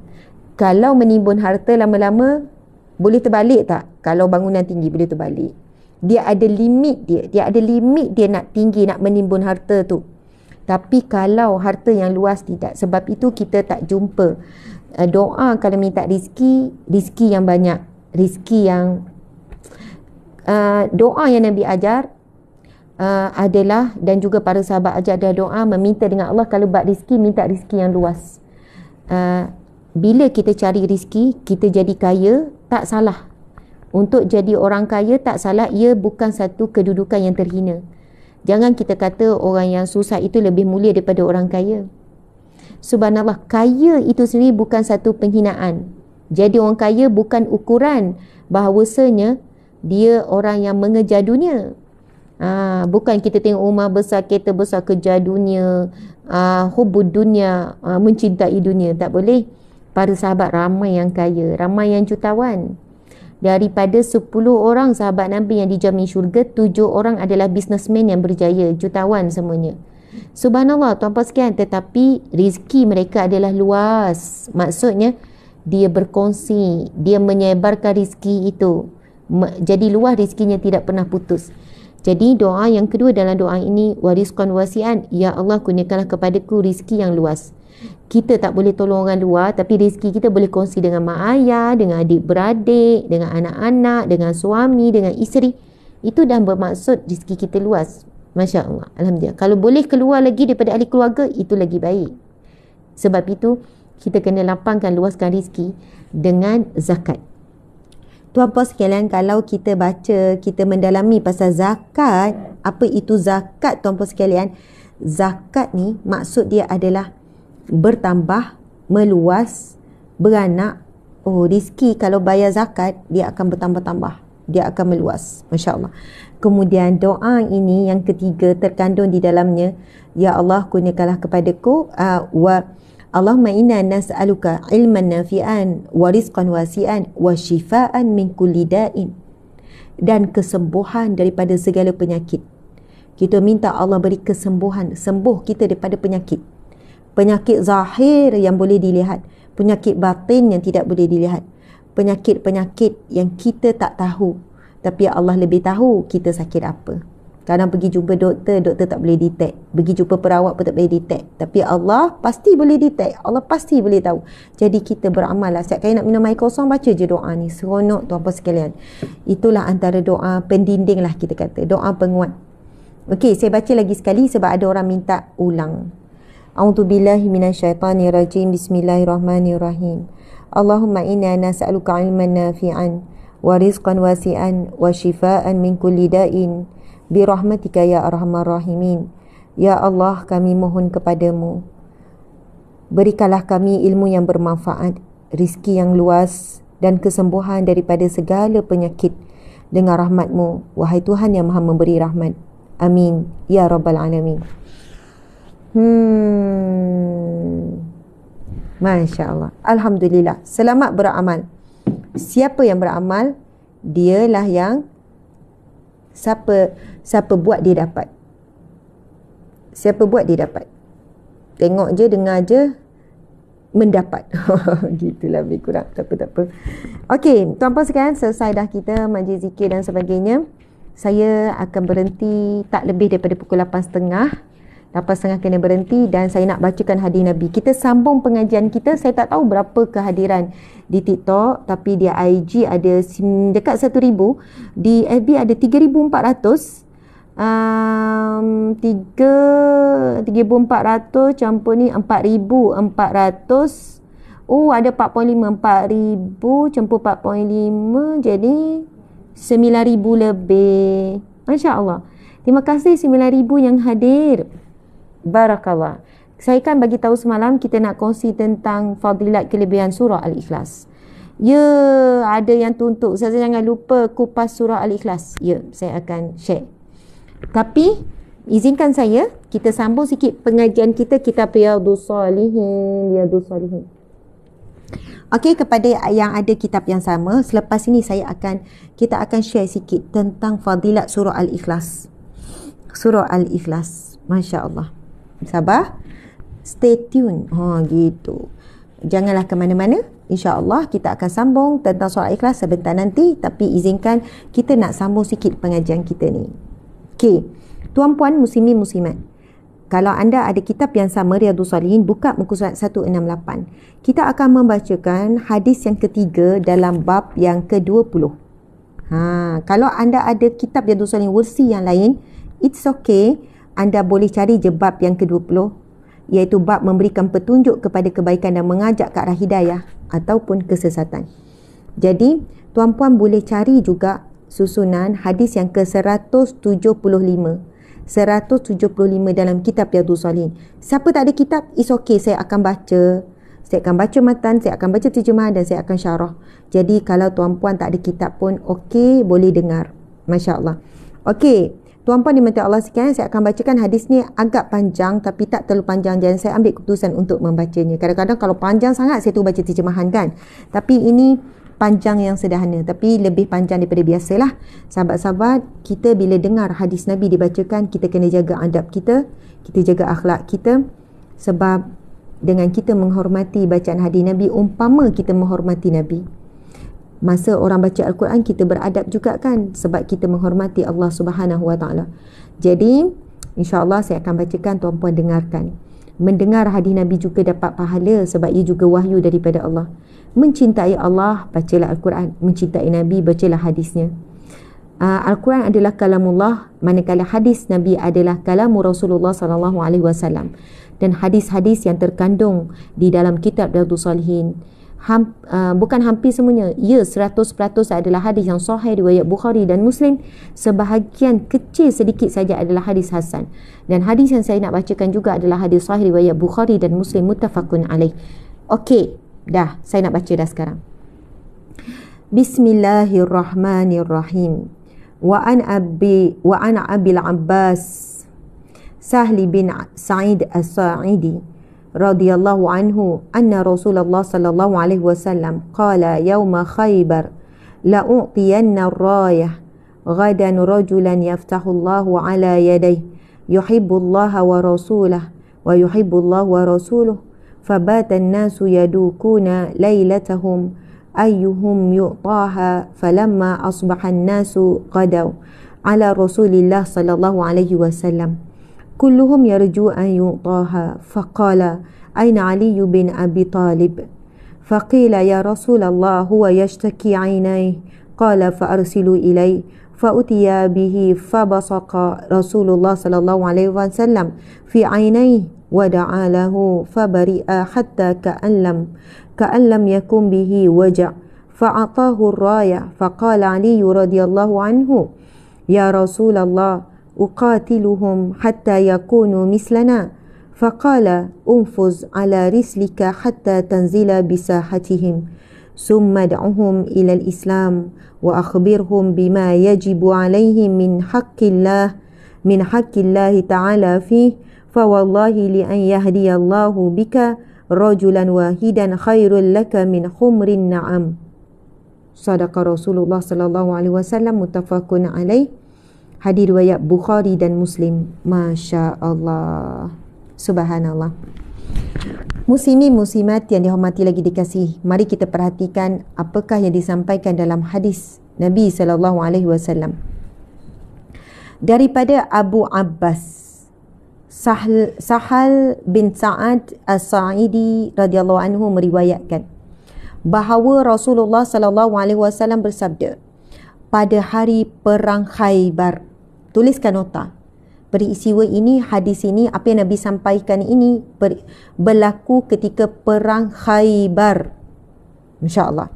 Kalau menimbun harta lama-lama, boleh terbalik tak? Kalau bangunan tinggi boleh terbalik. Dia ada limit dia. Dia ada limit dia nak tinggi, nak menimbun harta tu. Tapi kalau harta yang luas tidak. Sebab itu kita tak jumpa doa kalau minta rezeki yang banyak. Rezeki yang doa yang Nabi ajar adalah, dan juga para sahabat ajar dia doa meminta dengan Allah kalau bab rezeki, minta rezeki yang luas. Bila kita cari rezeki, kita jadi kaya, tak salah. Untuk jadi orang kaya tak salah, ia bukan satu kedudukan yang terhina. Jangan kita kata orang yang susah itu lebih mulia daripada orang kaya. Subhanallah, kaya itu sendiri bukan satu penghinaan. Jadi orang kaya bukan ukuran bahawasanya dia orang yang mengejar dunia. Bukan kita tengok rumah besar, kereta besar, kejar dunia, hubud dunia, mencintai dunia. Tak boleh. Para sahabat ramai yang kaya, ramai yang jutawan. Daripada 10 orang sahabat Nabi yang dijamin syurga, 7 orang adalah businessman yang berjaya, jutawan semuanya. Subhanallah, tuan-puan sekalian. Tetapi rezeki mereka adalah luas. Maksudnya dia berkongsi, dia menyebarkan rezeki itu. Jadi luas rezekinya, tidak pernah putus. Jadi doa yang kedua dalam doa ini, warizqan wasi'an, ya Allah kurniakanlah kepadaku rezeki yang luas. Kita tak boleh tolong orang luar, tapi rezeki kita boleh kongsi dengan mak ayah, dengan adik-beradik, dengan anak-anak, dengan suami, dengan isteri. Itu dah bermaksud rezeki kita luas. Masya Allah, alhamdulillah. Kalau boleh keluar lagi daripada ahli keluarga, itu lagi baik. Sebab itu kita kena lapangkan, luaskan rezeki dengan zakat. Tuan-puan sekalian, kalau kita baca, kita mendalami pasal zakat, apa itu zakat tuan-puan sekalian? Zakat ni maksud dia adalah bertambah, meluas, beranak. Rezeki kalau bayar zakat, dia akan bertambah-tambah, dia akan meluas. Masya Allah. Kemudian doa ini yang ketiga terkandung di dalamnya, ya Allah kurniakanlah kepadaku Allahumma inna nas'aluka ilman nafi'an wa rizqan wasi'an wa shifaan min kulli da'in, dan kesembuhan daripada segala penyakit. Kita minta Allah beri kesembuhan, sembuh kita daripada penyakit. Penyakit zahir yang boleh dilihat, penyakit batin yang tidak boleh dilihat, penyakit-penyakit yang kita tak tahu, tapi Allah lebih tahu kita sakit apa. Kadang pergi jumpa doktor, doktor tak boleh detect. Pergi jumpa perawat pun tak boleh detect. Tapi Allah pasti boleh detect. Allah pasti boleh tahu. Jadi kita beramal lah. Setiap kali nak minum air kosong, baca je doa ni. Seronok tuan-puan sekalian. Itulah antara doa pendinding lah kita kata. Doa penguat. Okey, saya baca lagi sekali sebab ada orang minta ulang. A'udzubillahi minasyaitanirrajim. Bismillahirrahmanirrahim. Allahumma inna nas'aluka ilman nafi'an wa rizqan wasi'an wa shifaan min kulli da'in birahmatika ya arhamar rahimin. Ya Allah, kami mohon kepadamu, berikanlah kami ilmu yang bermanfaat, rizki yang luas, dan kesembuhan daripada segala penyakit dengan rahmatmu, wahai Tuhan yang maha memberi rahmat. Amin ya rabbal alamin. Masya Allah, alhamdulillah. Selamat beramal. Siapa yang beramal, dialah yang Siapa buat dia dapat. Siapa buat dia dapat. Tengok je, dengar je, mendapat. Gitulah lebih kurang. Tak apa. Okey, tuan-puan sekalian, selesai dah kita majlis zikir dan sebagainya. Saya akan berhenti tak lebih daripada pukul 8.30. 8.30 kena berhenti, dan saya nak bacakan hadis Nabi. Kita sambung pengajian kita. Saya tak tahu berapa kehadiran di TikTok, tapi di IG ada dekat 1,000, di FB ada 3,400. 3,400 campur ni 4,400. Oh, ada 4.5. 4,000 campur 4.5 jadi 9,000 lebih. Masya Allah. Terima kasih 9,000 yang hadir. Barakallah. Saya kan bagi tahu semalam kita nak kongsi tentang fadilat kelebihan surah Al-Ikhlas. Ya, ada yang tuntut. Saya jangan lupa kupas surah Al-Ikhlas. Ya, saya akan share. Tapi izinkan saya kita sambung sikit pengajian kita, kitab Riyadhus Shalihin. Okey, kepada yang ada kitab yang sama, selepas ini kita akan share sikit tentang fadilat surah Al-Ikhlas. Surah Al-Ikhlas. Masya Allah. Sabar. Stay tune. Gitu. Janganlah ke mana-mana. InsyaAllah kita akan sambung tentang surah Al-Ikhlas sebentar nanti. Tapi izinkan kita nak sambung sikit pengajian kita ni. Okey. Tuan-puan muslimin muslimat. Kalau anda ada kitab yang sama, Riyadhus Shalihin, buka muka surat 168. Kita akan membacakan hadis yang ketiga dalam bab yang ke-20. Kalau anda ada kitab Riyadhus Shalihin versi yang lain, it's okay. Anda boleh cari je bab yang ke-20, iaitu bab memberikan petunjuk kepada kebaikan dan mengajak ke arah hidayah ataupun kesesatan. Jadi, tuan-puan boleh cari juga susunan hadis yang ke-175. 175 dalam kitab Riyadhus Shalihin. Siapa tak ada kitab, it's okay, saya akan baca. Saya akan baca matan, saya akan baca terjemahan dan saya akan syarah. Jadi kalau tuan-puan tak ada kitab pun okey, boleh dengar. Masya Allah. Okey, tuan-puan dimati Allah sekalian, saya akan bacakan hadis ni agak panjang tapi tak terlalu panjang. Jadi saya ambil keputusan untuk membacanya. Kadang-kadang kalau panjang sangat saya tu baca terjemahan kan. Tapi ini panjang yang sederhana, tapi lebih panjang daripada biasalah. Sahabat-sahabat, kita bila dengar hadis Nabi dibacakan, kita kena jaga adab kita jaga akhlak kita, sebab dengan kita menghormati bacaan hadis Nabi, umpama kita menghormati Nabi. Masa orang baca Al-Quran, kita beradab juga kan, sebab kita menghormati Allah Subhanahu Wa Taala. Jadi insya-Allah saya akan bacakan, tuan-puan dengarkan. Mendengar hadis Nabi juga dapat pahala sebab ia juga wahyu daripada Allah. Mencintai Allah, bacalah Al-Quran. Mencintai Nabi, bacalah hadisnya. Al-Quran adalah kalamullah, manakala hadis Nabi adalah kalamu Rasulullah SAW. Dan hadis-hadis yang terkandung di dalam kitab Riyadhus Shalihin, bukan hampir semuanya, 100% adalah hadis yang sahih riwayat Bukhari dan Muslim. Sebahagian kecil sedikit saja adalah hadis hasan. Dan hadis yang saya nak bacakan juga adalah hadis sahih riwayat Bukhari dan Muslim, muttafaqun alaih. Okey, dah, saya nak baca dah sekarang. Bismillahirrahmanirrahim. Wa an Abil Abbas Sahli bin Sa'id As-Sa'idi radhiyallahu anhu anna Rasulullah sallallahu alaihi wasallam qala yawma Khaybar la u'tiyanna ar-rayah ghadan rajulan yaftahu Allahu ala yadayhi yuhibbu Allah wa rasulahu wa yuhibbu Allah wa rasuluhu fabata an-nasu yadukuna laylatahum ayyuhum yu'taha falamma asbaha an-nasu qadaw ala Rasulillah sallallahu alaihi wasallam kulluhum yarju an yu'taha faqala aina Ali bin Abi Talib faqila ya Rasulullah huwa yashtaki 'ainayhi qala fa arsilu ilayhi fa'utiya bihi fabasaqa Rasulullah sallallahu alaihi wasallam fi 'ainayhi wa da'a lahu fabari'a hatta ka'an lam yakun bihi waja' fa'atahu ar-raya faqala Ali radhiyallahu anhu ya Rasulullah uqatiluhum hatta yakunu mislana faqala unfuz ala rislika hatta tanzila bisahatihim summa da'uhum ila al-islam wa akhbirhum bima yajibu alaihim min haqqillah ta'ala fi fa wallahi li an yahdiyallahu bika rajulan wahidan khairul laka min khumrin na'am. Sadaqa Rasulullah sallallahu alaihi wasallam, muttafaqun alaih. Hadis riwayat Bukhari dan Muslim. Masya Allah, subhanallah. Muslimin muslimat yang dihormati lagi dikasihi, mari kita perhatikan apakah yang disampaikan dalam hadis Nabi sallallahu alaihi wasallam. Daripada Abu Abbas Sahal bin Sa'ad As-Sa'idi radhiyallahu anhu meriwayatkan bahawa Rasulullah sallallahu alaihi wasallam bersabda pada hari perang Khaybar. Tuliskan nota. Peristiwa ini, hadis ini, apa yang Nabi sampaikan ini berlaku ketika perang Khaybar. Masya Allah.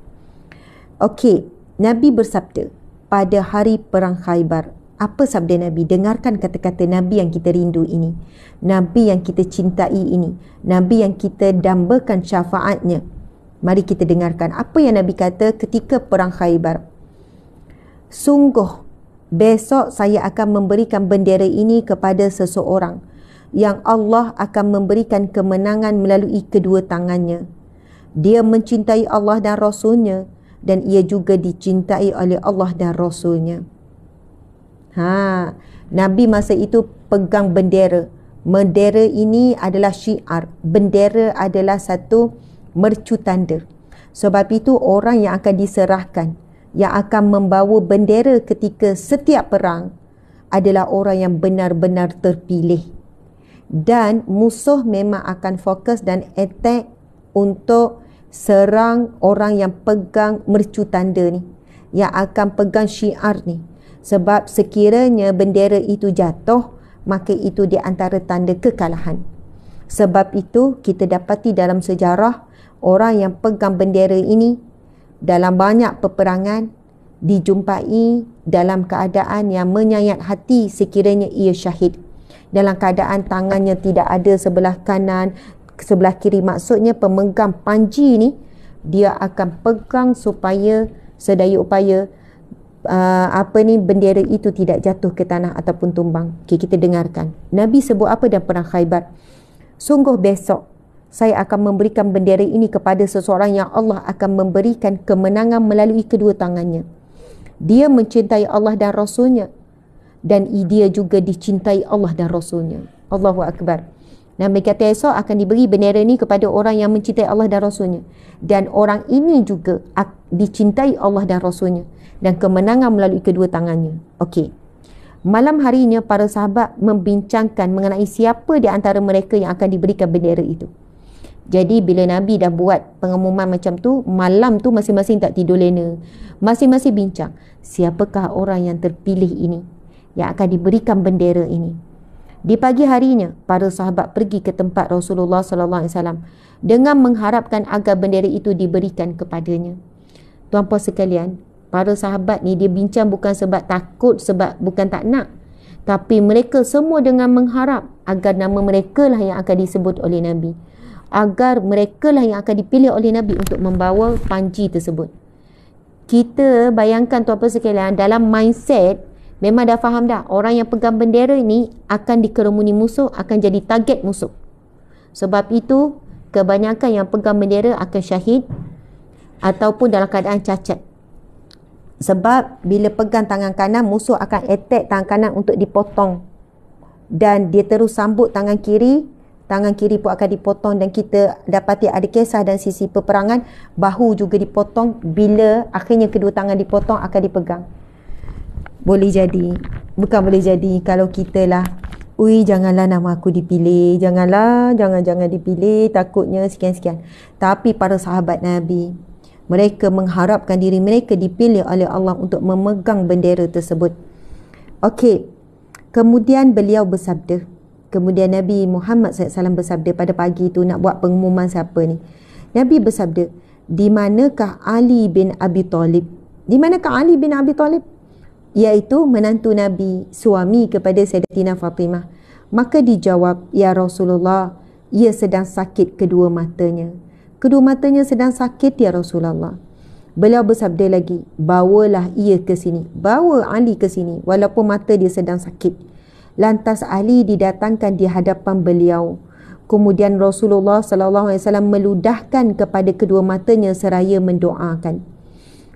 Okey, Nabi bersabda pada hari perang Khaybar. Apa sabda Nabi? Dengarkan kata-kata Nabi yang kita rindu ini. Nabi yang kita cintai ini. Nabi yang kita dambakan syafaatnya. Mari kita dengarkan apa yang Nabi kata ketika perang Khaybar. Sungguh, besok saya akan memberikan bendera ini kepada seseorang yang Allah akan memberikan kemenangan melalui kedua tangannya. Dia mencintai Allah dan Rasulnya dan ia juga dicintai oleh Allah dan Rasulnya. Nabi masa itu pegang bendera. Bendera ini adalah syiar. Bendera adalah satu mercu tanda. Sebab itu orang yang akan diserahkan, yang akan membawa bendera ketika setiap perang adalah orang yang benar-benar terpilih. Dan musuh memang akan fokus dan attack untuk serang orang yang pegang mercu tanda ni, yang akan pegang syiar ni. Sebab sekiranya bendera itu jatuh, maka itu di antara tanda kekalahan. Sebab itu kita dapati dalam sejarah, orang yang pegang bendera ini dalam banyak peperangan dijumpai dalam keadaan yang menyayat hati sekiranya ia syahid. Dalam keadaan tangannya tidak ada sebelah kanan, sebelah kiri. Maksudnya pemegang panji ni, dia akan pegang supaya sedaya upaya bendera itu tidak jatuh ke tanah ataupun tumbang. Okay, kita dengarkan. Nabi sebut apa dalam perang Khaybar? Sungguh besok saya akan memberikan bendera ini kepada seseorang yang Allah akan memberikan kemenangan melalui kedua tangannya. Dia mencintai Allah dan Rasulnya dan dia juga dicintai Allah dan Rasulnya. Allahu Akbar. Nabi kata esok akan diberi bendera ini kepada orang yang mencintai Allah dan Rasulnya. Dan orang ini juga dicintai Allah dan Rasulnya. Dan kemenangan melalui kedua tangannya. Okey. Malam harinya para sahabat membincangkan mengenai siapa di antara mereka yang akan diberikan bendera itu. Jadi bila Nabi dah buat pengumuman macam tu, malam tu masing-masing tak tidur lena. Masing-masing bincang, siapakah orang yang terpilih ini yang akan diberikan bendera ini. Di pagi harinya, para sahabat pergi ke tempat Rasulullah sallallahu alaihi wasallam dengan mengharapkan agar bendera itu diberikan kepadanya. Tuan-puan sekalian, para sahabat ni dia bincang bukan sebab takut, sebab bukan tak nak, tapi mereka semua dengan mengharap agar nama mereka lah yang akan disebut oleh Nabi, agar mereka lah yang akan dipilih oleh Nabi untuk membawa panji tersebut. Kita bayangkan tuan-puan sekalian, dalam mindset memang dah faham dah, orang yang pegang bendera ni akan dikerumuni musuh, akan jadi target musuh. Sebab itu kebanyakan yang pegang bendera akan syahid ataupun dalam keadaan cacat. Sebab bila pegang tangan kanan, musuh akan attack tangan kanan untuk dipotong. Dan dia terus sambut tangan kiri pun akan dipotong. Dan kita dapati ada kisah dan sisi peperangan, bahu juga dipotong. Bila akhirnya kedua tangan dipotong, akan dipegang. Boleh jadi, bukan boleh jadi kalau kita lah, janganlah nama aku dipilih, jangan dipilih, takutnya sekian-sekian. Tapi para sahabat Nabi, mereka mengharapkan diri mereka dipilih oleh Allah untuk memegang bendera tersebut. Okey, kemudian beliau bersabda, kemudian Nabi Muhammad SAW bersabda pada pagi itu nak buat pengumuman siapa ni. Nabi bersabda, di manakah Ali bin Abi Talib? Di manakah Ali bin Abi Talib? Iaitu menantu Nabi, suami kepada Sayyidatina Fatimah. Maka dijawab, ya Rasulullah, ia sedang sakit kedua matanya. Kedua matanya sedang sakit ya Rasulullah. Beliau bersabda lagi, bawalah ia ke sini. Bawa Ali ke sini walaupun mata dia sedang sakit. Lantas Ali didatangkan di hadapan beliau. Kemudian Rasulullah sallallahu alaihi wasallam meludahkan kepada kedua matanya seraya mendoakan.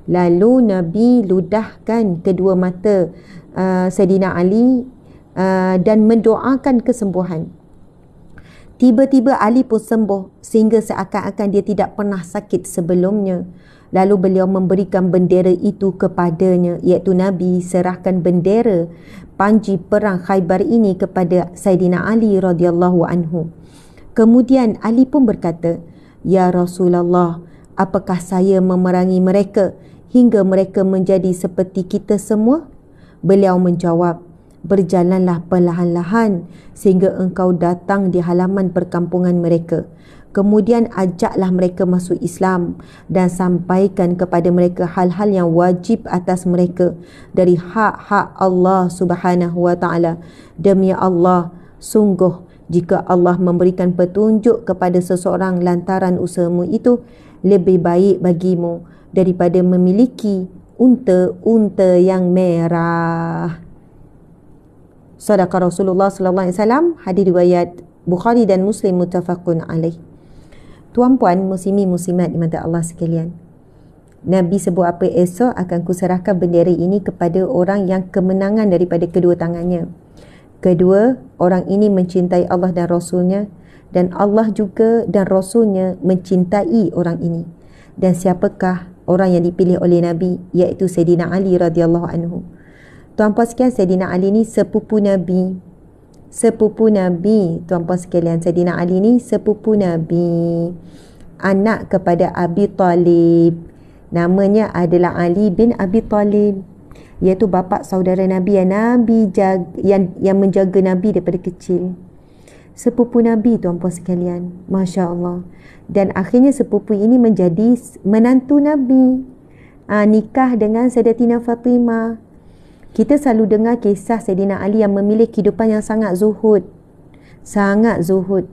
Lalu Nabi ludahkan kedua mata Sayyidina Ali dan mendoakan kesembuhan. Tiba-tiba Ali pun sembuh sehingga seakan-akan dia tidak pernah sakit sebelumnya. Lalu beliau memberikan bendera itu kepadanya, iaitu Nabi serahkan bendera panji perang Khaybar ini kepada Sayyidina Ali radhiyallahu anhu. Kemudian Ali pun berkata, ya Rasulullah, apakah saya memerangi mereka hingga mereka menjadi seperti kita semua? Beliau menjawab, berjalanlah perlahan-lahan sehingga engkau datang di halaman perkampungan mereka. Kemudian ajaklah mereka masuk Islam dan sampaikan kepada mereka hal-hal yang wajib atas mereka dari hak-hak Allah Subhanahu wa taala. Demi Allah, sungguh jika Allah memberikan petunjuk kepada seseorang lantaran usahamu itu, lebih baik bagimu daripada memiliki unta-unta yang merah. Sadaqah Rasulullah sallallahu alaihi wasallam. Hadis riwayat Bukhari dan Muslim, muttafaqun alaih. Tuan-puan, muslimi muslimat di mata Allah sekalian, Nabi sebut apa esok akan kuserahkan bendera ini kepada orang yang kemenangan daripada kedua tangannya. Kedua, orang ini mencintai Allah dan Rasulnya, dan Allah juga dan Rasulnya mencintai orang ini. Dan siapakah orang yang dipilih oleh Nabi? Iaitu Sayyidina Ali radhiyallahu anhu. Tuan-puan sekalian, Sayyidina Ali ni sepupu Nabi. Sepupu Nabi, tuan-puan sekalian, Sayyidina Ali ni sepupu Nabi, anak kepada Abi Talib. Namanya adalah Ali bin Abi Talib, iaitu bapa saudara Nabi yang menjaga Nabi daripada kecil. Sepupu Nabi, tuan-puan sekalian, Masya Allah. Dan akhirnya sepupu ini menjadi menantu Nabi, nikah dengan Sayyidatina Fatimah. Kita selalu dengar kisah Sayyidina Ali yang memilih kehidupan yang sangat zuhud. Sangat zuhud.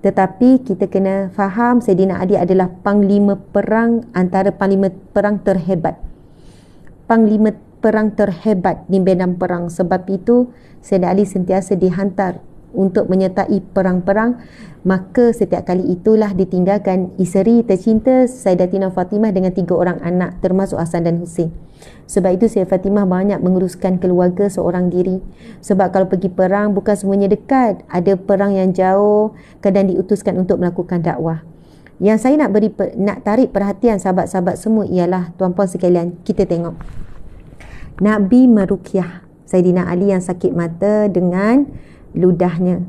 Tetapi kita kena faham Sayyidina Ali adalah panglima perang, antara panglima perang terhebat. Panglima perang terhebat di medan perang. Sebab itu Sayyidina Ali sentiasa dihantar untuk menyertai perang-perang. Maka setiap kali itulah ditinggalkan isteri tercinta Sayyidatina Fatimah dengan 3 orang anak, termasuk Hasan dan Husain. Sebab itu Sayyidatina Fatimah banyak menguruskan keluarga seorang diri. Sebab kalau pergi perang bukan semuanya dekat, ada perang yang jauh, kadang diutuskan untuk melakukan dakwah. Yang saya nak tarik perhatian sahabat-sahabat semua ialah, tuan-puan sekalian, kita tengok Nabi meruqyah Sayyidina Ali yang sakit mata dengan ludahnya.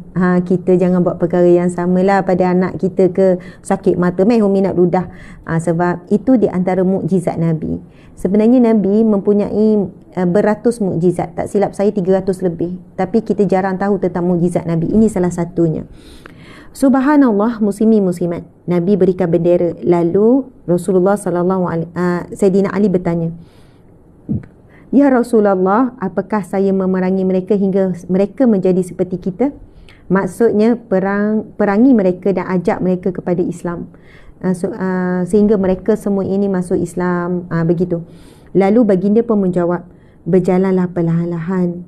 Kita jangan buat perkara yang samalah pada anak kita ke sakit mata, Umi nak ludah. Sebab itu di antara mukjizat Nabi. Sebenarnya Nabi mempunyai beratus mukjizat. Tak silap saya 300 lebih. Tapi kita jarang tahu tentang mukjizat Nabi. Ini salah satunya. Subhanallah, muslimi muslimat, Nabi berikan bendera. Lalu Rasulullah Sayyidina Ali bertanya, Ya Rasulullah, apakah saya memerangi mereka hingga mereka menjadi seperti kita? Maksudnya perangi mereka dan ajak mereka kepada Islam, sehingga mereka semua ini masuk Islam, begitu. Lalu baginda pun menjawab, berjalanlah perlahan-lahan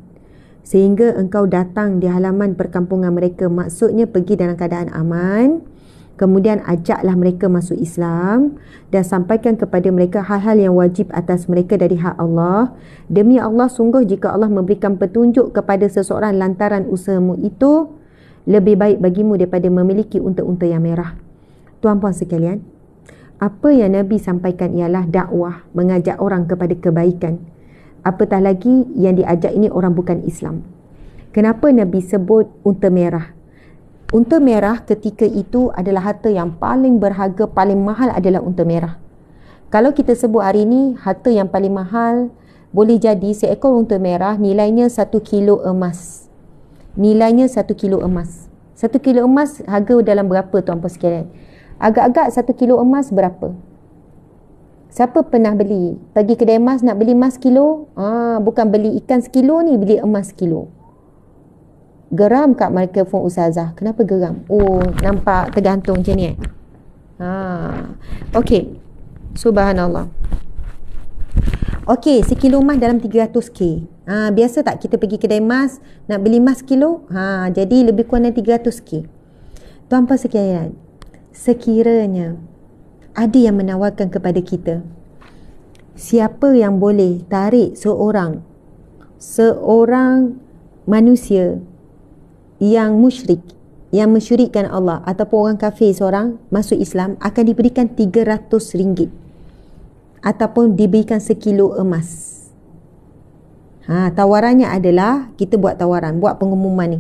sehingga engkau datang di halaman perkampungan mereka. Maksudnya pergi dalam keadaan aman. Kemudian ajaklah mereka masuk Islam dan sampaikan kepada mereka hal-hal yang wajib atas mereka dari hak Allah. Demi Allah, sungguh jika Allah memberikan petunjuk kepada seseorang lantaran usahamu itu, lebih baik bagimu daripada memiliki unta-unta yang merah. Tuan-puan sekalian, apa yang Nabi sampaikan ialah dakwah, mengajak orang kepada kebaikan. Apatah lagi yang diajak ini orang bukan Islam. Kenapa Nabi sebut unta merah? Unta merah ketika itu adalah harta yang paling berharga, paling mahal adalah unta merah. Kalau kita sebut hari ini, harta yang paling mahal boleh jadi seekor unta merah nilainya 1 kilo emas. Nilainya 1 kilo emas. 1 kilo emas harga dalam berapa, tuan-puan sekalian? Agak-agak 1 kilo emas berapa? Siapa pernah beli? Pergi kedai emas nak beli emas kilo? Bukan beli ikan sekilo ni, beli emas kilo. Geram kat mikrofon Ustazah. Kenapa geram? Oh, nampak tergantung macam ni. Okey. Subhanallah. Okey, sekilo emas dalam 300k. Biasa tak kita pergi kedai emas nak beli emas kilo? Jadi lebih kurang dalam 300k. Tuan-puan sekalian, sekiranya ada yang menawarkan kepada kita, siapa yang boleh tarik seorang manusia yang musyrik, yang mensyirikkan Allah ataupun orang kafir seorang masuk Islam, akan diberikan RM300 ataupun diberikan sekilo emas. Tawarannya adalah, kita buat tawaran, buat pengumuman ni.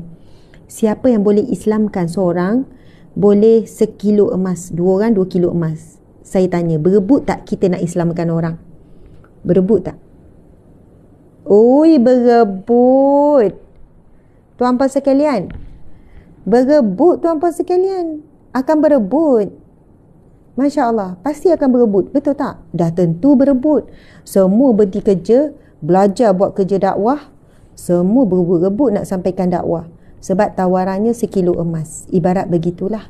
Siapa yang boleh Islamkan seorang, boleh sekilo emas. 2 orang 2 kilo emas. Saya tanya, berebut tak kita nak Islamkan orang? Berebut tak? Ui, berebut. Tuan-puan sekalian. Berebut, tuan-puan sekalian. Akan berebut. Masya Allah. Pasti akan berebut. Betul tak? Dah tentu berebut. Semua berhenti kerja. Belajar buat kerja dakwah. Semua berebut-rebut nak sampaikan dakwah. Sebab tawarannya sekilo emas. Ibarat begitulah.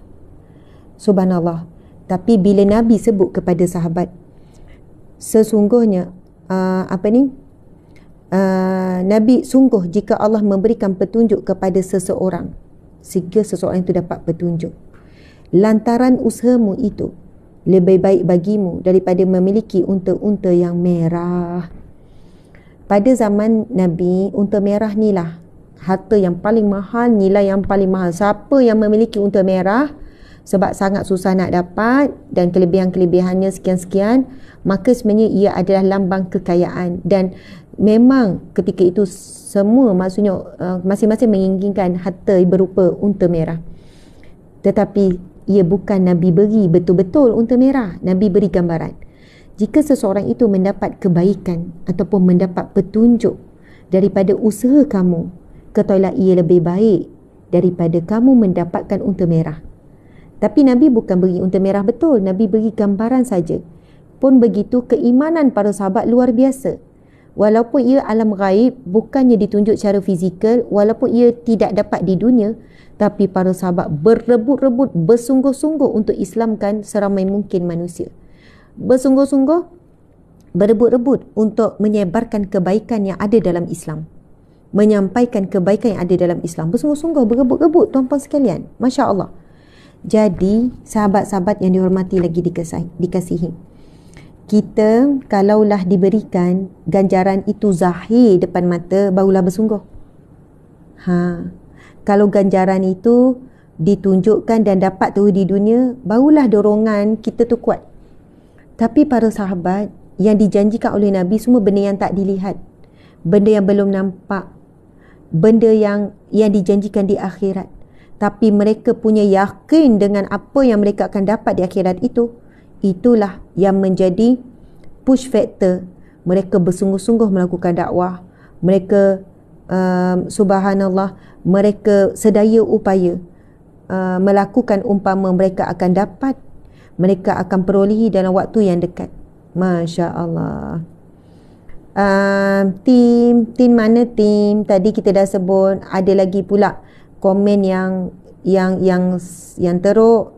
Subhanallah. Tapi bila Nabi sebut kepada sahabat, sesungguhnya Nabi, sungguh jika Allah memberikan petunjuk kepada seseorang, sehingga seseorang itu dapat petunjuk, lantaran usahamu itu lebih baik bagimu daripada memiliki unta-unta yang merah. Pada zaman Nabi, unta merah ni lah harta yang paling mahal, nilai yang paling mahal. Siapa yang memiliki unta merah, sebab sangat susah nak dapat dan kelebihan-kelebihannya sekian-sekian, maka sebenarnya ia adalah lambang kekayaan. Dan memang ketika itu semua, maksudnya masing-masing menginginkan harta berupa unta merah. Tetapi ia bukan Nabi beri betul-betul unta merah. Nabi beri gambaran. Jika seseorang itu mendapat kebaikan ataupun mendapat petunjuk daripada usaha kamu, ketahuilah ia lebih baik daripada kamu mendapatkan unta merah. Tapi Nabi bukan beri unta merah betul. Nabi beri gambaran saja. Pun begitu, keimanan para sahabat luar biasa. Walaupun ia alam ghaib, bukannya ditunjuk secara fizikal, walaupun ia tidak dapat di dunia, tapi para sahabat berebut-rebut, bersungguh-sungguh untuk Islamkan seramai mungkin manusia. Bersungguh-sungguh, berebut-rebut untuk menyebarkan kebaikan yang ada dalam Islam. Menyampaikan kebaikan yang ada dalam Islam. Bersungguh-sungguh, berebut-rebut, tuan-puan sekalian. Masya Allah. Jadi, sahabat-sahabat yang dihormati lagi dikasihi, kita kalaulah diberikan ganjaran itu zahir depan mata, barulah bersungguh. Kalau ganjaran itu ditunjukkan dan dapat terus di dunia, barulah dorongan kita tu kuat. Tapi para sahabat yang dijanjikan oleh Nabi semua benda yang tak dilihat, benda yang belum nampak, benda yang dijanjikan di akhirat. Tapi mereka punya yakin dengan apa yang mereka akan dapat di akhirat itu. Itulah yang menjadi push factor. Mereka bersungguh-sungguh melakukan dakwah. Mereka, subhanallah, mereka sedaya upaya melakukan umpama mereka akan dapat, mereka akan perolehi dalam waktu yang dekat. Masya Allah. Tim mana tim? Tadi kita dah sebut. Ada lagi pula komen yang teruk,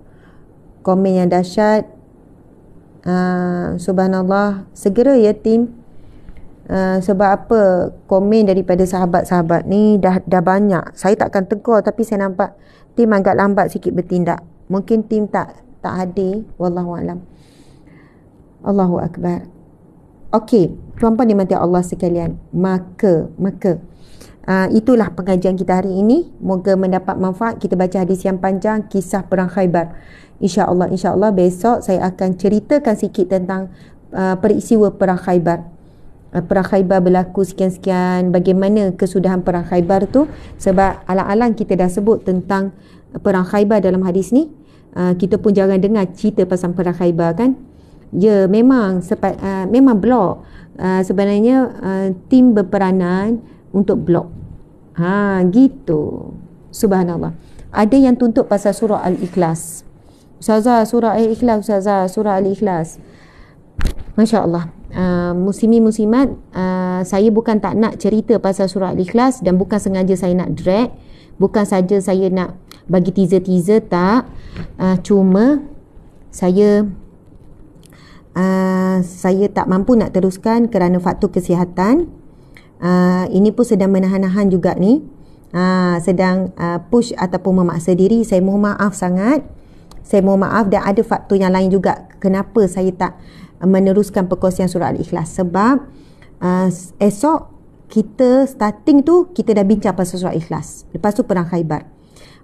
komen yang dahsyat. Subhanallah, segera ya tim. Sebab apa? Komen daripada sahabat-sahabat ni dah banyak. Saya takkan tegur, tapi saya nampak tim agak lambat sikit bertindak. Mungkin tim tak hadir, wallahu alam. Allahu akbar. Okey, tuan-puan dimati Allah sekalian. Maka itulah pengajian kita hari ini. Moga mendapat manfaat. Kita baca hadis yang panjang, kisah perang Khaybar. InsyaAllah besok saya akan ceritakan sikit tentang peristiwa perang Khaybar. Perang Khaybar berlaku sekian-sekian, bagaimana kesudahan perang Khaybar tu. Sebab alang-alang kita dah sebut tentang perang Khaybar dalam hadis ni. Kita pun jarang dengar cerita pasal perang Khaybar kan. Ya, memang blok. Sebenarnya tim berperanan untuk blok. Gitu. Subhanallah. Ada yang tuntut pasal surah Al-Ikhlas. Ustazah, surah Al-Ikhlas, Ustazah, surah Al-Ikhlas. Masya Allah. Muslimin-muslimat, saya bukan tak nak cerita pasal surah Al-Ikhlas dan bukan sengaja saya nak drag. Bukan saja saya nak bagi teaser-teaser, tak. Cuma saya tak mampu nak teruskan kerana faktor kesihatan. Ini pun sedang menahan-nahan juga ni. Sedang push ataupun memaksa diri. Saya mohon maaf sangat. Saya mohon maaf, dan ada faktor yang lain juga kenapa saya tak meneruskan perkongsian surah Al-Ikhlas. Sebab esok kita starting tu kita dah bincang pasal surah Al-Ikhlas. Lepas tu perang Khaybar.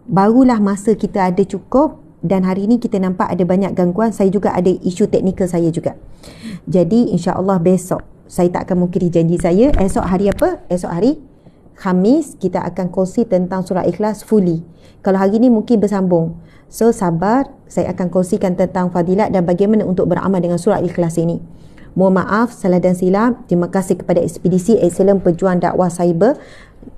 Barulah masa kita ada cukup, dan hari ni kita nampak ada banyak gangguan. Saya juga ada isu teknikal saya juga. Jadi insya-Allah besok saya tak akan mungkiri janji saya. Esok hari apa? Esok hari Khamis kita akan kongsi tentang surah Ikhlas fully. Kalau hari ni mungkin bersambung. So sabar, saya akan kongsikan tentang fadilat dan bagaimana untuk beramal dengan surah Ikhlas ini. Mohon maaf salah dan silap. Terima kasih kepada Ekspedisi Excellent Pejuang Dakwah Cyber.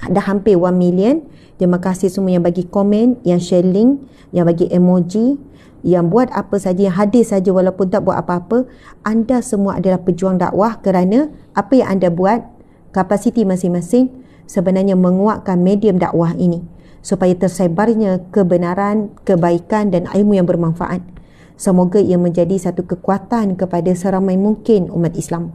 Dah hampir 1 million. Terima kasih semua yang bagi komen, yang share link, yang bagi emoji, yang buat apa saja, yang hadir saja walaupun tak buat apa-apa. Anda semua adalah pejuang dakwah kerana apa yang anda buat, kapasiti masing-masing sebenarnya menguatkan medium dakwah ini supaya tersebarnya kebenaran, kebaikan dan ilmu yang bermanfaat. Semoga ia menjadi satu kekuatan kepada seramai mungkin umat Islam.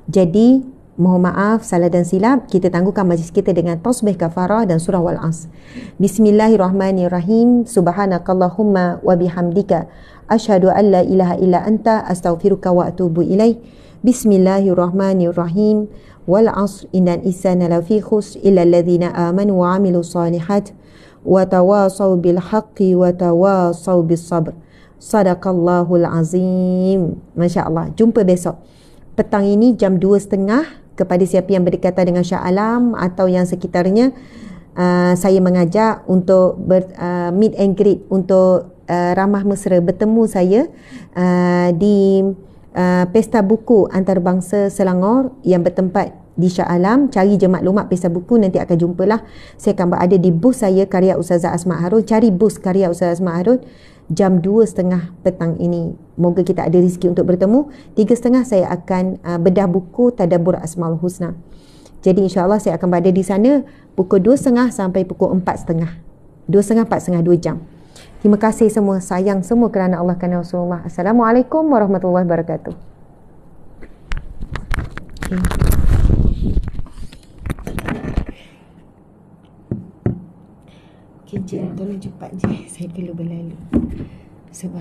Jadi, mohon maaf salah dan silap. Kita tangguhkan majlis kita dengan tasbih kafarah dan surah Wal-As. Bismillahirrahmanirrahim. Subhanakallahumma wa bihamdika asyhadu an la ilaha illa anta astaghfiruka wa atubu ilaik. Bismillahirrahmanirrahim. Wal 'asr innal insana lafi khusr illa alladhina amanu wa 'amilus solihat wa tawasaw bil haqqi wa tawasaw bis sabr. Sadaqallahul azim. Masya-Allah. Jumpa besok petang ini jam 2.30 kepada siapa yang berdekatan dengan Shah Alam atau yang sekitarnya. Saya mengajak untuk meet and greet, untuk ramah mesra bertemu saya di Pesta Buku Antarabangsa Selangor yang bertempat di Shah Alam. Cari je maklumat Pesta Buku, nanti akan jumpalah. Saya akan berada di bus saya, karya Ustazah Asma Harun. Cari bus karya Ustazah Asma Harun jam 2.30 petang ini. Moga kita ada rezeki untuk bertemu. 3.30 saya akan bedah buku Tadabbur Asmaul Husna. Jadi insyaAllah saya akan berada di sana pukul 2.30 sampai pukul 4.30. 2.30, 4.30, 2 jam. Terima kasih semua. Sayang semua kerana Allah, kerana Rasulullah. Assalamualaikum warahmatullahi wabarakatuh. Okay, tolong cepat je. Saya perlu berlalu. Sebab